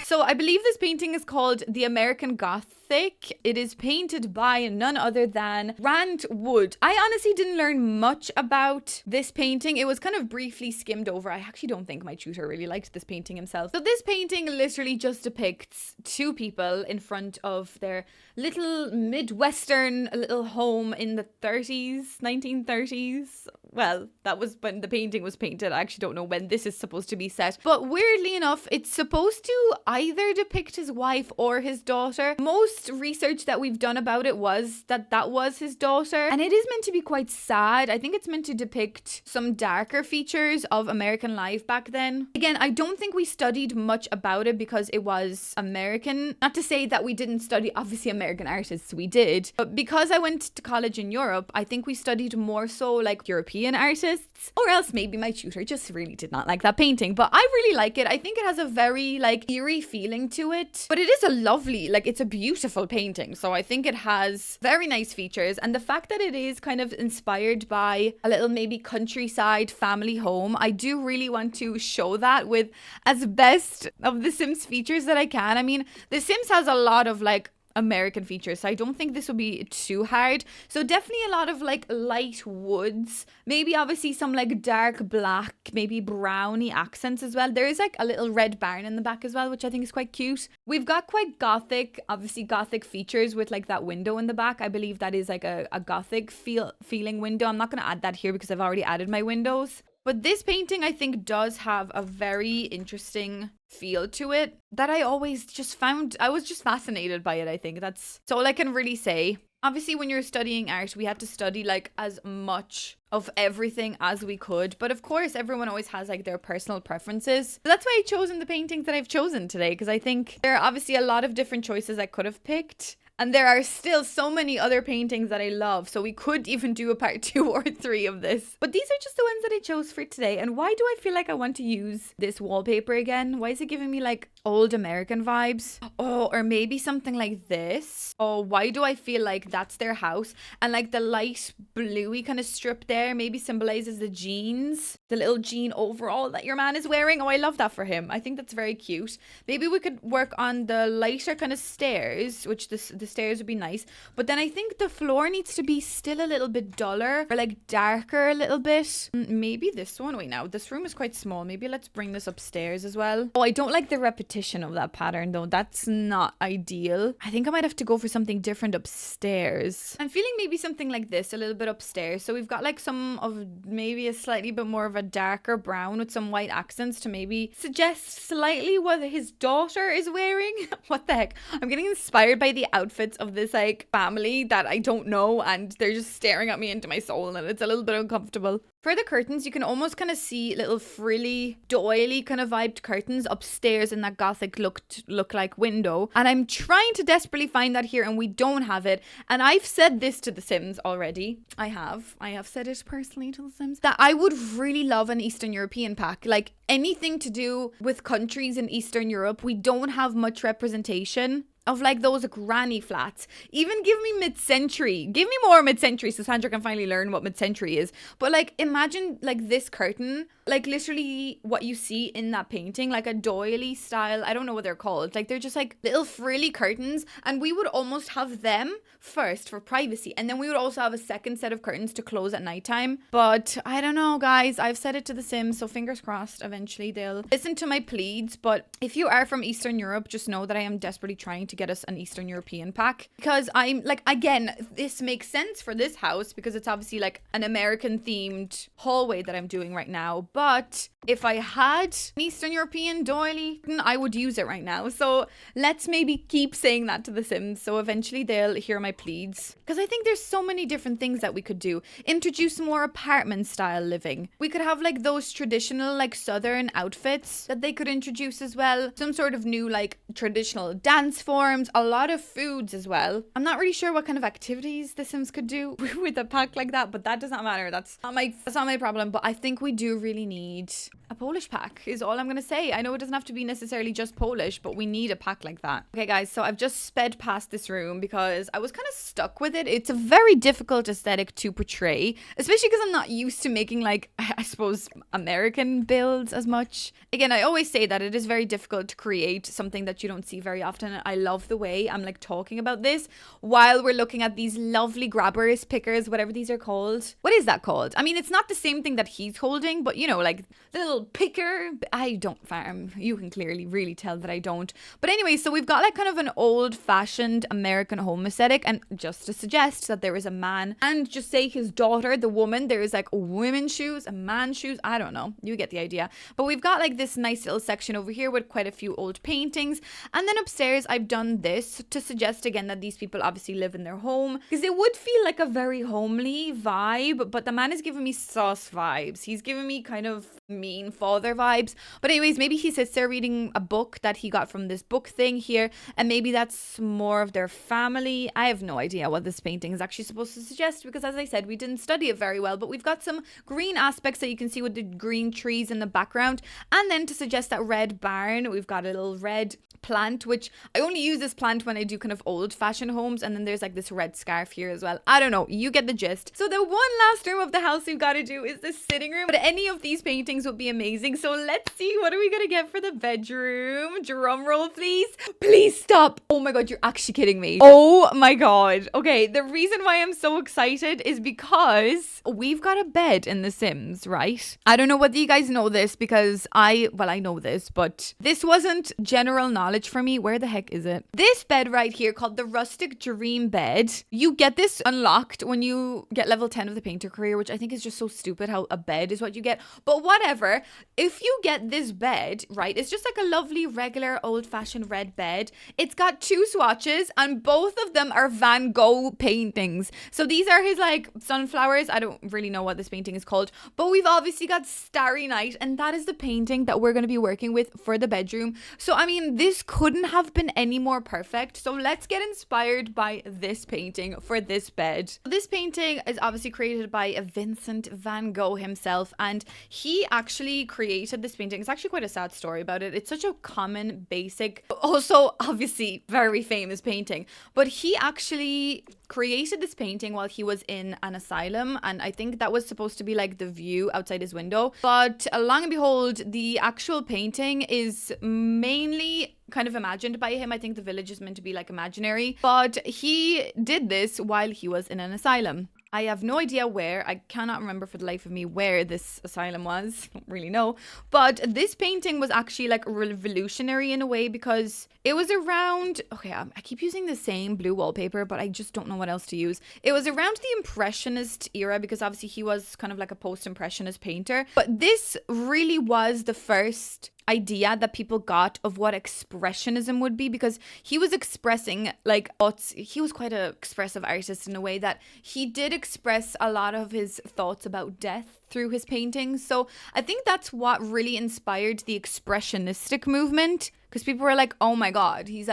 so I believe this painting is called The American Gothic. It is painted by none other than Grant Wood. I honestly didn't learn much about this painting. It was kind of briefly skimmed over. I actually don't think my tutor really liked this painting himself. So this painting literally just depicts two people in front of their little Midwestern little home in the 1930s. Well, that was when the painting was painted. I actually don't know when this is supposed to be set. But weirdly enough, it's supposed to either depict his wife or his daughter. Most research that we've done about it was that was his daughter. And it is meant to be quite sad. I think it's meant to depict some darker features of American life back then. Again, I don't think we studied much about it because it was American. Not to say that we didn't study, obviously, American artists. We did. But because I went to college in Europe, I think we studied more so like European artists, or else maybe my tutor just really did not like that painting. But I really like it. I think it has a very like eerie feeling to it, but it is a lovely, like, it's a beautiful painting. So I think it has very nice features, and the fact that it is kind of inspired by a little maybe countryside family home, I do really want to show that with as best of the Sims features that I can. I mean, The Sims has a lot of like American features, so I don't think this will be too hard. So definitely a lot of like light woods, maybe obviously some like dark black, maybe browny accents as well. There is like a little red barn in the back as well, which I think is quite cute. We've got quite gothic, obviously gothic features with like that window in the back. I believe that is like a gothic feeling window. I'm not going to add that here because I've already added my windows. But this painting, I think, does have a very interesting feel to it that I always just found, I was just fascinated by it. I think that's all I can really say. Obviously, when you're studying art, we had to study like as much of everything as we could. But of course, everyone always has like their personal preferences. So that's why I've chosen the paintings that I've chosen today, because I think there are obviously a lot of different choices I could have picked. And there are still so many other paintings that I love. So we could even do a part 2 or 3 of this. But these are just the ones that I chose for today. And why do I feel like I want to use this wallpaper again? Why is it giving me like old American vibes? Oh, or maybe something like this. Oh, why do I feel like that's their house? And like the light bluey kind of strip there maybe symbolizes the jeans. The little jean overall that your man is wearing. Oh, I love that for him. I think that's very cute. Maybe we could work on the lighter kind of stairs, which the stairs would be nice, but then I think the floor needs to be still a little bit duller or like darker a little bit. Maybe this one. Wait, now this room is quite small. Maybe let's bring this upstairs as well. Oh, I don't like the repetition repetition of that pattern though. That's not ideal. I think I might have to go for something different upstairs. I'm feeling maybe something like this, a little bit upstairs. So we've got like some of maybe a slightly bit more of a darker brown with some white accents to maybe suggest slightly what his daughter is wearing. What the heck? I'm getting inspired by the outfits of this like family that I don't know, and they're just staring at me into my soul, and it's a little bit uncomfortable. For the curtains, you can almost kind of see little frilly, doily kind of vibed curtains upstairs in that gothic look like window. And I'm trying to desperately find that here, and we don't have it. And I've said this to The Sims already. I have said it personally to The Sims, that I would really love an Eastern European pack. Like anything to do with countries in Eastern Europe, we don't have much representation of like those granny flats. Even give me mid-century. Give me more mid-century so Sandra can finally learn what mid-century is. But like imagine like this curtain, like literally what you see in that painting, like a doily style. I don't know what they're called. Like they're just like little frilly curtains, and we would almost have them first for privacy, and then we would also have a second set of curtains to close at nighttime. But I don't know, guys. I've said it to The Sims, so fingers crossed eventually they'll listen to my pleads. But if you are from Eastern Europe, just know that I am desperately trying to get us an Eastern European pack, because I'm like, again, this makes sense for this house because it's obviously like an American themed hallway that I'm doing right now. But if I had an Eastern European doily, I would use it right now. So let's maybe keep saying that to The Sims, so eventually they'll hear my pleads, because I think there's so many different things that we could do. Introduce more apartment style living. We could have like those traditional like southern outfits that they could introduce as well. Some sort of new like traditional dance forms, a lot of foods as well. I'm not really sure what kind of activities The Sims could do with a pack like that, but that does not matter. That's not my problem. But I think we do really need a Polish pack is all I'm gonna say. I know it doesn't have to be necessarily just Polish, but we need a pack like that. Okay guys, so I've just sped past this room because I was kind of stuck with it. It's a very difficult aesthetic to portray, especially because I'm not used to making like, I suppose, American builds as much. Again, I always say that it is very difficult to create something that you don't see very often. I love the way I'm like talking about this while we're looking at these lovely grabbers, pickers, whatever these are called. What is that called? I mean, it's not the same thing that he's holding, but you know, like the little picker. I don't farm. You can clearly really tell that I don't. But anyway, so we've got like kind of an old-fashioned American home aesthetic, and just to suggest that there is a man and just say his daughter, the woman, there is like women's shoes, a man's shoes. I don't know. You get the idea. But we've got like this nice little section over here with quite a few old paintings. And then upstairs, I've done this to suggest again that these people obviously live in their home, because it would feel like a very homely vibe. But the man is giving me sauce vibes. He's giving me kind of mean father vibes. But anyways, maybe he sits there reading a book that he got from this book thing here, and maybe that's more of their family. I have no idea what this painting is actually supposed to suggest, because as I said, we didn't study it very well. But we've got some green aspects that you can see with the green trees in the background, and then to suggest that red barn, we've got a little red plant, which I only use this plant when I do kind of old-fashioned homes. And then there's like this red scarf here as well. I don't know, you get the gist. So the one last room of the house we've got to do is the sitting room, but any of these paintings would be amazing. So let's see, what are we gonna get for the bedroom? Drum roll, please. Please stop. Oh my god, you're actually kidding me. Oh my god. Okay, the reason why I'm so excited is because we've got a bed in The Sims, right? I don't know whether you guys know this, because I know this, but this wasn't general knowledge for me. Where the heck is it? This bed right here, called the Rustic Dream Bed. You get this unlocked when you get level 10 of the painter career, which I think is just so stupid how a bed is what you get. But whatever. If you get this bed, right, it's just like a lovely regular old-fashioned red bed. It's got two swatches, and both of them are Van Gogh paintings. So these are his like sunflowers. I don't really know what this painting is called, but we've obviously got Starry Night, and that is the painting that we're going to be working with for the bedroom. So I mean, this couldn't have been any more perfect. So let's get inspired by this painting for this bed. This painting is obviously created by Vincent van Gogh himself, and he actually created this painting. It's actually quite a sad story about it. It's such a common, basic, also obviously very famous painting, but he actually created this painting while he was in an asylum, and I think that was supposed to be like the view outside his window. But long and behold, the actual painting is mainly kind of imagined by him. I think the village is meant to be like imaginary, but he did this while he was in an asylum. I have no idea where. I cannot remember for the life of me where this asylum was. Don't really know. But this painting was actually like revolutionary in a way because it was around, okay, I keep using the same blue wallpaper, but I just don't know what else to use. It was around the Impressionist era because obviously he was kind of like a post-Impressionist painter. But this really was the first idea that people got of what expressionism would be, because he was expressing like thoughts. He was quite an expressive artist in a way that he did express a lot of his thoughts about death through his paintings. So I think that's what really inspired the expressionistic movement, because people were like, oh my god, he's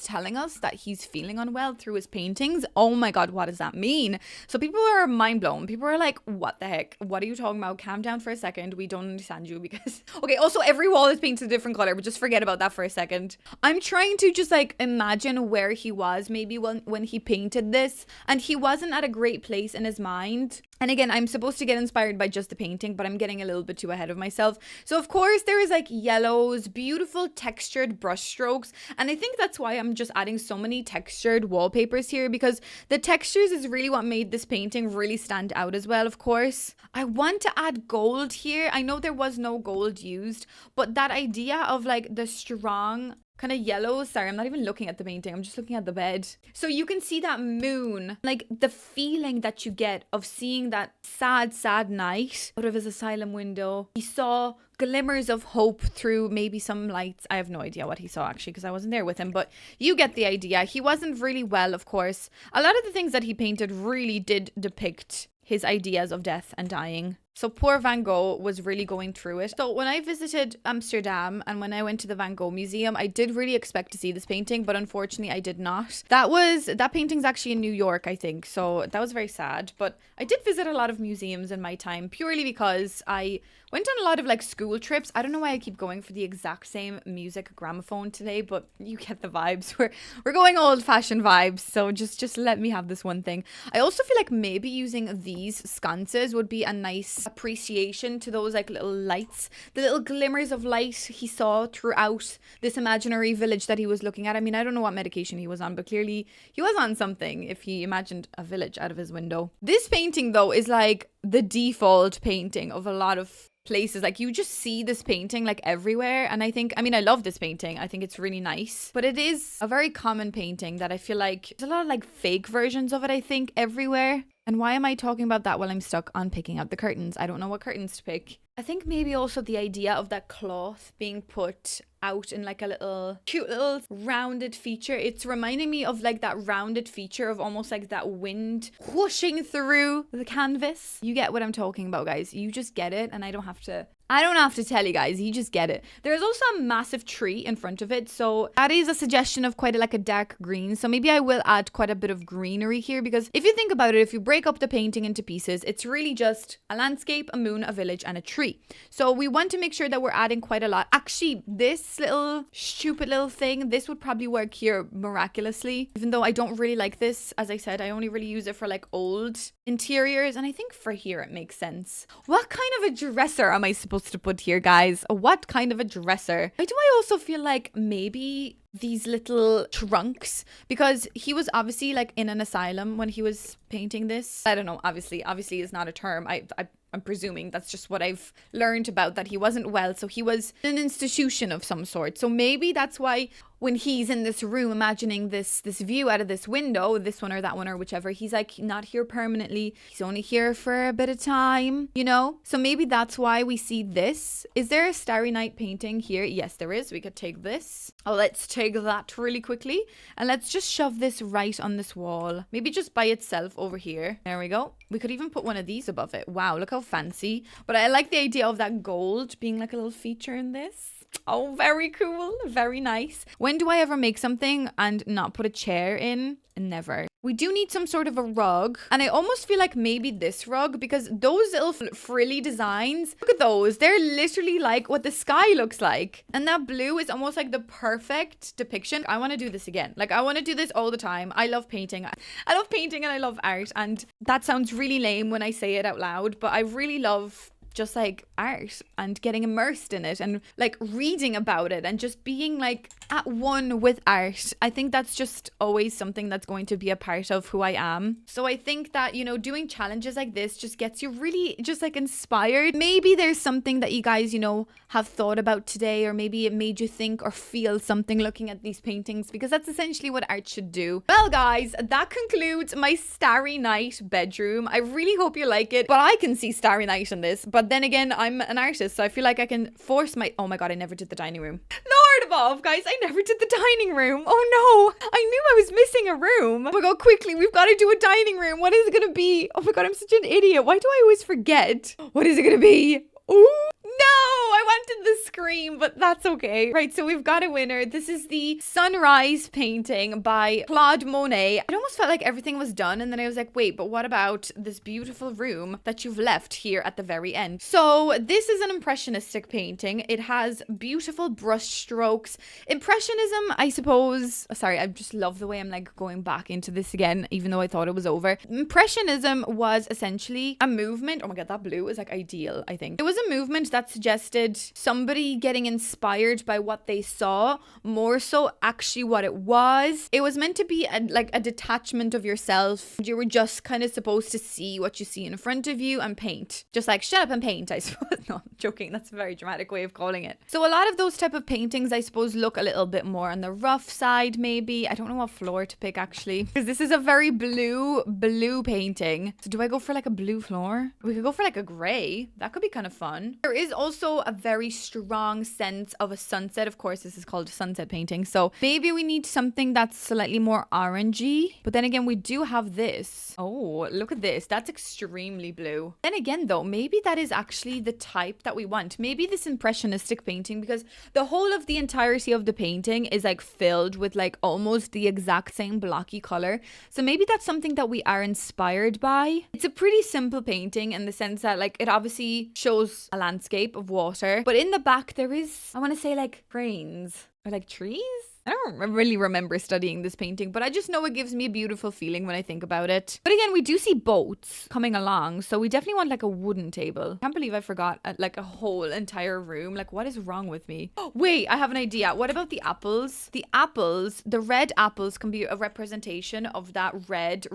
telling us that he's feeling unwell through his paintings. Oh my god, what does that mean? So people are mind blown. People are like, what the heck? What are you talking about? Calm down for a second. We don't understand you because okay, also every wall is painted a different color, but just forget about that for a second. I'm trying to just like imagine where he was maybe when he painted this, and he wasn't at a great place in his mind. And again, I'm supposed to get inspired by just the painting, but I'm getting a little bit too ahead of myself. So of course there is like yellows, beautiful textured brush strokes. And I think that's why I'm just adding so many textured wallpapers here, because the textures is really what made this painting really stand out as well, of course. I want to add gold here. I know there was no gold used, but that idea of like the strong kind of yellow. Sorry, I'm not even looking at the painting. I'm just looking at the bed. So you can see that moon, like the feeling that you get of seeing that sad, sad night out of his asylum window. He saw glimmers of hope through maybe some lights. I have no idea what he saw actually, because I wasn't there with him, but you get the idea. He wasn't really well, of course. A lot of the things that he painted really did depict his ideas of death and dying. So poor Van Gogh was really going through it. So when I visited Amsterdam and when I went to the Van Gogh Museum, I did really expect to see this painting, but unfortunately I did not. That painting's actually in New York, I think. So that was very sad. But I did visit a lot of museums in my time purely because I went on a lot of like school trips. I don't know why I keep going for the exact same music gramophone today, but you get the vibes. We're going old-fashioned vibes. So just let me have this one thing. I also feel like maybe using these sconces would be a nice appreciation to those like little lights, the little glimmers of light he saw throughout this imaginary village that he was looking at. I mean, I don't know what medication he was on, but clearly he was on something if he imagined a village out of his window. This painting though is like the default painting of a lot of places. Like you just see this painting like everywhere, and I love this painting. I think it's really nice, but it is a very common painting that I feel like there's a lot of like fake versions of it, I think, everywhere. And why am I talking about that while I'm stuck on picking out the curtains? I don't know what curtains to pick. I think maybe also the idea of that cloth being put out in like a little cute little rounded feature. It's reminding me of like that rounded feature of almost like that wind whooshing through the canvas. You get what I'm talking about, guys. You just get it, and I don't have to tell you guys, you just get it. There's also a massive tree in front of it, so that is a suggestion of quite a dark green. So maybe I will add quite a bit of greenery here, because if you think about it, if you break up the painting into pieces, it's really just a landscape, a moon, a village, and a tree. So we want to make sure that we're adding quite a lot. Actually, this little stupid little thing, this would probably work here miraculously, even though I don't really like this. As I said, I only really use it for like old interiors, and I think for here it makes sense. What kind of a dresser am I supposed to put here, guys? What kind of a dresser? Why do I also feel like maybe these little trunks, because he was obviously like in an asylum when he was painting this. I don't know, obviously is not a term. I'm presuming that's just what I've learned about, that he wasn't well, so he was in an institution of some sort. So maybe that's why when he's in this room imagining this view out of this window, this one or that one or whichever, he's like not here permanently. He's only here for a bit of time, you know? So maybe that's why we see this. Is there a Starry Night painting here? Yes, there is. We could take this. Oh, let's take that really quickly. And let's just shove this right on this wall. Maybe just by itself over here. There we go. We could even put one of these above it. Wow, look how fancy. But I like the idea of that gold being like a little feature in this. Oh, very cool. Very nice. When do I ever make something and not put a chair in? Never. We do need some sort of a rug, and I almost feel like maybe this rug, because those little frilly designs, look at those, they're literally like what the sky looks like, and that blue is almost like the perfect depiction. I want to do this again. Like I want to do this all the time. I love painting. I love painting and I love art, and that sounds really lame when I say it out loud, but I really love just like art and getting immersed in it and like reading about it and just being like at one with art. I think that's just always something that's going to be a part of who I am. So I think that, you know, doing challenges like this just gets you really just like inspired. Maybe there's something that you guys, you know, have thought about today, or maybe it made you think or feel something looking at these paintings, because that's essentially what art should do. Well guys, that concludes my Starry Night bedroom. I really hope you like it, but I can see Starry Night in this. But then again, I'm an artist, so I feel like I can force my... Oh my god, I never did the dining room. Lord above, guys, I never did the dining room. Oh no, I knew I was missing a room. Oh my god, quickly, we've got to do a dining room. What is it gonna be? Oh my god, I'm such an idiot. Why do I always forget? What is it gonna be? Ooh, no, I wanted the scream, but that's okay. Right, so we've got a winner. This is the Sunrise painting by Claude Monet. It almost felt like everything was done, and then I was like, wait, but what about this beautiful room that you've left here at the very end? So this is an impressionistic painting. It has beautiful brush strokes. Impressionism, I suppose. Sorry, I just love the way I'm like going back into this again, even though I thought it was over. Impressionism was essentially a movement. Oh my god, that blue is like ideal, I think. It was a movement that suggested somebody getting inspired by what they saw, more so actually what it was. It was meant to be like a detachment of yourself. You were just kind of supposed to see what you see in front of you and paint. Just like shut up and paint, I suppose. No, I'm joking. That's a very dramatic way of calling it. So a lot of those type of paintings, I suppose, look a little bit more on the rough side, maybe. I don't know what floor to pick actually, because this is a very blue painting. So do I go for like a blue floor? We could go for like a gray. That could be kind of fun. There is also a very strong sense of a sunset. Of course, this is called a sunset painting. So maybe we need something that's slightly more orangey. But then again, we do have this. Oh, look at this. That's extremely blue. Then again, though, maybe that is actually the type that we want. Maybe this impressionistic painting, because the whole of the entirety of the painting is like filled with like almost the exact same blocky color. So maybe that's something that we are inspired by. It's a pretty simple painting in the sense that like it obviously shows a landscape of water, but in the back there is, I want to say like cranes or like trees. I don't really remember studying this painting, but I just know it gives me a beautiful feeling when I think about it. But again, we do see boats coming along, so we definitely want like a wooden table. I can't believe I forgot like a whole entire room. Like, what is wrong with me? Oh, wait, I have an idea. What about the apples? The apples, the red apples can be a representation of that red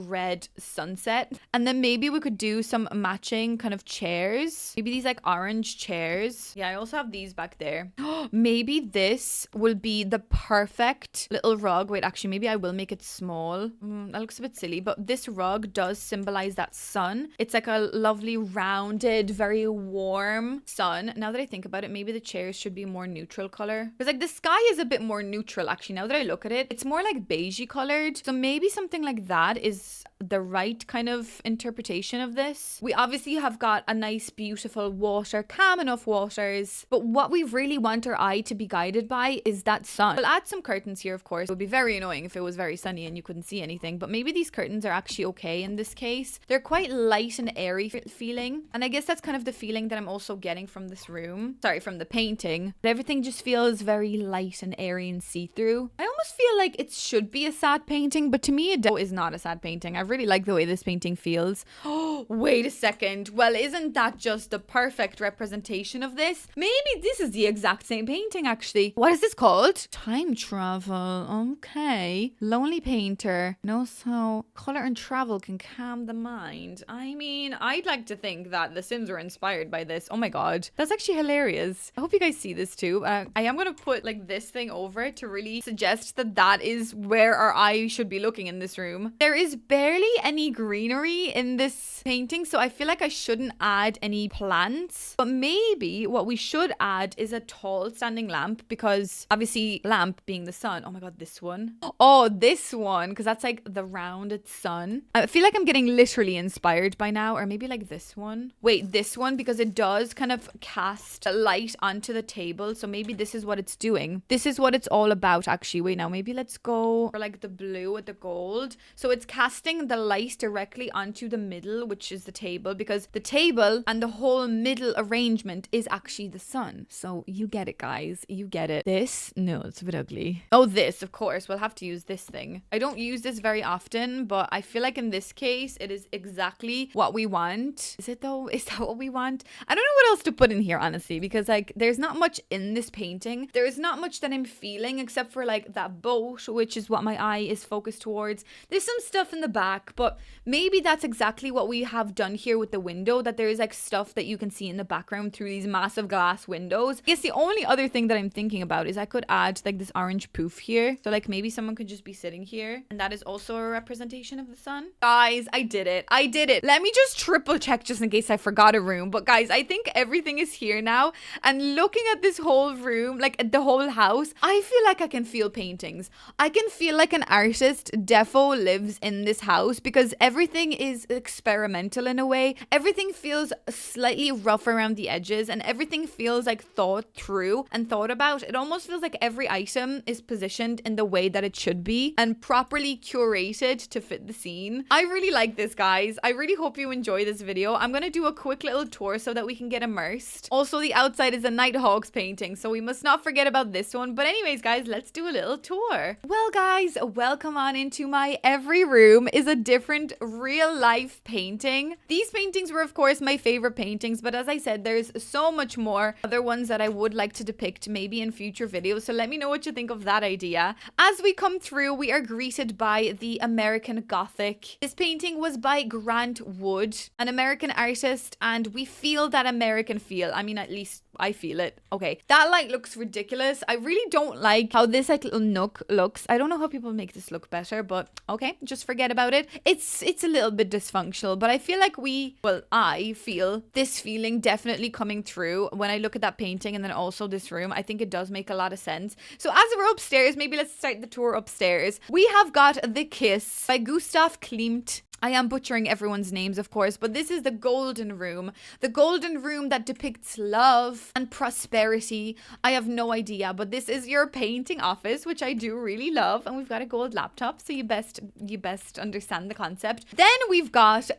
sunset. And then maybe we could do some matching kind of chairs. Maybe these like orange chairs. Yeah, I also have these back there. Maybe this will be the perfect little rug. Wait, actually, maybe I will make it small. That looks a bit silly, but this rug does symbolize that sun. It's like a lovely rounded, very warm sun. Now that I think about it, maybe the chairs should be more neutral color, because like the sky is a bit more neutral actually. Now that I look at it, it's more like beigey colored, so maybe something like that is the right kind of interpretation of this. We obviously have got a nice beautiful water, calm enough waters, but what we really want our eye to be guided by is that sun. We'll add some curtains here, of course. It would be very annoying if it was very sunny and you couldn't see anything, but maybe these curtains are actually okay in this case. They're quite light and airy feeling, and I guess that's kind of the feeling that I'm also getting from this room. Sorry, from the painting. But everything just feels very light and airy and see-through. I almost feel like it should be a sad painting, but to me it is not a sad painting. I really like the way this painting feels. Oh, wait a second. Well, isn't that just the perfect representation of this? Maybe this is the exact same painting actually. What is this called? Time travel. Okay. Lonely painter knows how color and travel can calm the mind. I mean, I'd like to think that The Sims were inspired by this. Oh my god. That's actually hilarious. I hope you guys see this too. I am going to put like this thing over it to really suggest that that is where our eye should be looking in this room. There is barely any greenery in this painting, so I feel like I shouldn't add any plants, but maybe what we should add is a tall standing lamp, because obviously lamp being the sun. Oh my god, this one. Oh, this one, because that's like the rounded sun. I feel like I'm getting literally inspired by now, or maybe like this one. Wait, this one, because it does kind of cast light onto the table, so maybe this is what it's doing. This is what it's all about actually. Wait, now maybe let's go for like the blue with the gold. So it's casting the light directly onto the middle, which is the table, because the table and the whole middle arrangement is actually the sun. So you get it, guys. You get it. This, no, it's a bit ugly. Oh, this, of course. We'll have to use is this thing. I don't use this very often, but I feel like in this case, it is exactly what we want. Is it though? Is that what we want? I don't know what else to put in here, honestly, because like there's not much in this painting. There is not much that I'm feeling except for like that boat, which is what my eye is focused towards. There's some stuff in the back, but maybe that's exactly what we have done here with the window, that there is like stuff that you can see in the background through these massive glass windows. I guess the only other thing that I'm thinking about is I could add like this orange poof here. So like maybe someone could just be sitting here, and that is also a representation of the sun. Guys, I did it. I did it. Let me just triple check just in case I forgot a room. But guys, I think everything is here now. And looking at this whole room, like the whole house, I feel like I can feel paintings. I can feel like an artist defo lives in this house, because everything is experimental in a way. Everything feels slightly rough around the edges, and everything feels like thought through and thought about. It almost feels like every item is positioned in the way that it should be and properly curated to fit the scene. I really like this, guys. I really hope you enjoy this video. I'm gonna do a quick little tour so that we can get immersed. Also, the outside is a Nighthawks painting, so we must not forget about this one. But anyways, guys, let's do a little tour. Well, guys, welcome on into my every room is a different real life painting. These paintings were, of course, my favorite paintings, but as I said, there's so much more other ones that I would like to depict maybe in future videos. So let me know what you think of that idea. As we come through, we are greeted by the American Gothic. This painting was by Grant Wood, an American artist, and we feel that American feel. I mean, at least I feel it. Okay, that light looks ridiculous. I really don't like how this like little nook looks. I don't know how people make this look better, but okay, just forget about it. It's a little bit dysfunctional, but I feel like I feel this feeling definitely coming through when I look at that painting, and then also this room. I think it does make a lot of sense. So as we're upstairs, maybe let's start the tour upstairs. We have got The Kiss by Gustav Klimt. I am butchering everyone's names, of course, but this is the golden room. The golden room that depicts love and prosperity. I have no idea, but this is your painting office, which I do really love. And we've got a gold laptop, so you best understand the concept. Then we've got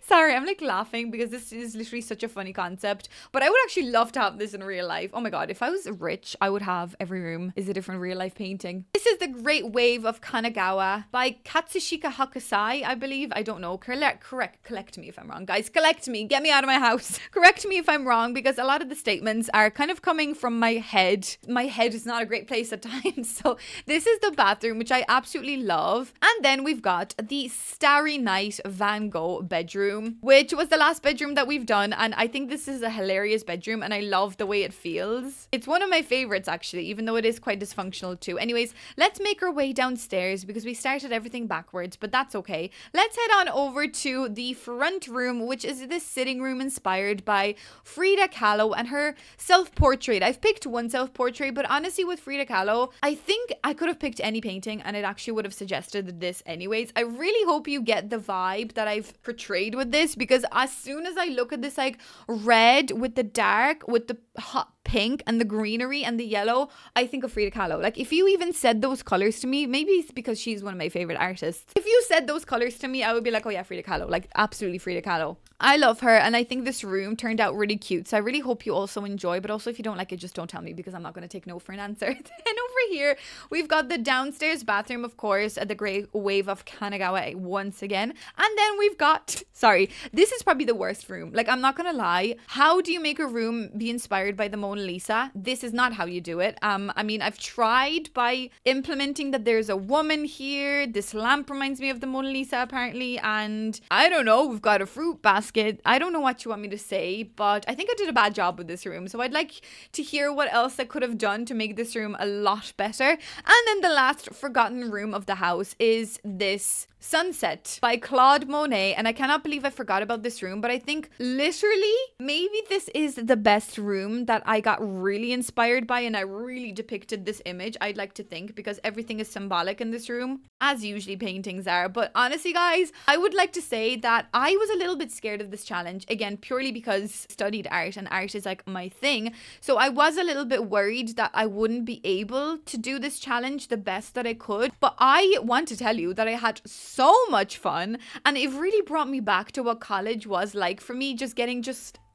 sorry, I'm like laughing because this is literally such a funny concept, but I would actually love to have this in real life. Oh my God, if I was rich, I would have every room is a different real life painting. This is the Great Wave of Kanagawa by Katsushika Hakusai, I believe. I don't know. Collect me if I'm wrong, guys. Collect me. Get me out of my house. Correct me if I'm wrong, because a lot of the statements are kind of coming from my head. My head is not a great place at times. So this is the bathroom, which I absolutely love. And then we've got the Starry Night Van Gogh bedroom, which was the last bedroom that we've done. And I think this is a hilarious bedroom, and I love the way it feels. It's one of my favorites, actually, even though it is quite dysfunctional too. Anyways, let's make our way downstairs because we started everything backwards, but that's okay. Let's head on over to the front room, which is this sitting room inspired by Frida Kahlo and her self-portrait. I've picked one self-portrait, but honestly with Frida Kahlo, I think I could have picked any painting and it actually would have suggested this anyways. I really hope you get the vibe that I've portrayed with this, because as soon as I look at this like red with the dark, with the hot pink and the greenery and the yellow, I think of Frida Kahlo. Like, if you even said those colors to me, maybe it's because she's one of my favorite artists. If you said those colors to me, I would be like, oh yeah, Frida Kahlo. Like, absolutely Frida Kahlo. I love her, and I think this room turned out really cute, so I really hope you also enjoy. But also, if you don't like it, just don't tell me, because I'm not going to take no for an answer. And over here, we've got the downstairs bathroom, of course, at the Great Wave of Kanagawa once again. And then we've got, sorry, this is probably the worst room. Like, I'm not gonna lie. How do you make a room be inspired by the Mona Lisa? This is not how you do it. I mean, I've tried by implementing that there's a woman here. This lamp reminds me of the Mona Lisa, apparently. And I don't know, we've got a fruit basket. I don't know what you want me to say, but I think I did a bad job with this room. So I'd like to hear what else I could have done to make this room a lot better. And then the last forgotten room of the house is this Sunset by Claude Monet, and I cannot believe I forgot about this room, but I think literally maybe this is the best room that I got really inspired by, and I really depicted this image, I'd like to think, because everything is symbolic in this room, as usually paintings are. But honestly, guys, I would like to say that I was a little bit scared of this challenge, again, purely because I studied art and art is like my thing. So I was a little bit worried that I wouldn't be able to do this challenge the best that I could, but I want to tell you that I had so much fun, and it really brought me back to what college was like for me, just getting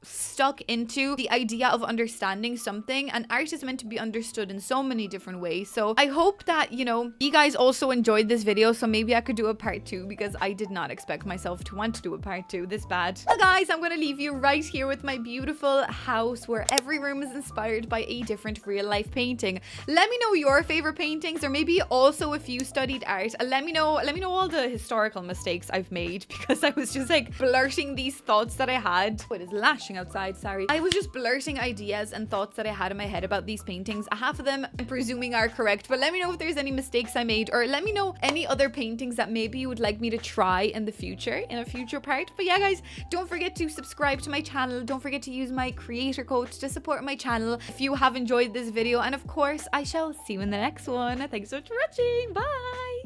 stuck into the idea of understanding something, and art is meant to be understood in so many different ways. So I hope that, you know, you guys also enjoyed this video, so maybe I could do a part 2, because I did not expect myself to want to do a part 2 this bad. Well guys, I'm gonna leave you right here with my beautiful house where every room is inspired by a different real life painting. Let me know your favorite paintings, or maybe also if you studied art, let me know all the historical mistakes I've made, because I was just like blurting these thoughts that I had. Oh, it is lashing outside, sorry. I was just blurting ideas and thoughts that I had in my head about these paintings. Half of them I'm presuming are correct, but let me know if there's any mistakes I made, or let me know any other paintings that maybe you would like me to try in the future, in a future part. But yeah guys, don't forget to subscribe to my channel. Don't forget to use my creator code to support my channel if you have enjoyed this video, and of course I shall see you in the next one. Thanks so much for watching. Bye.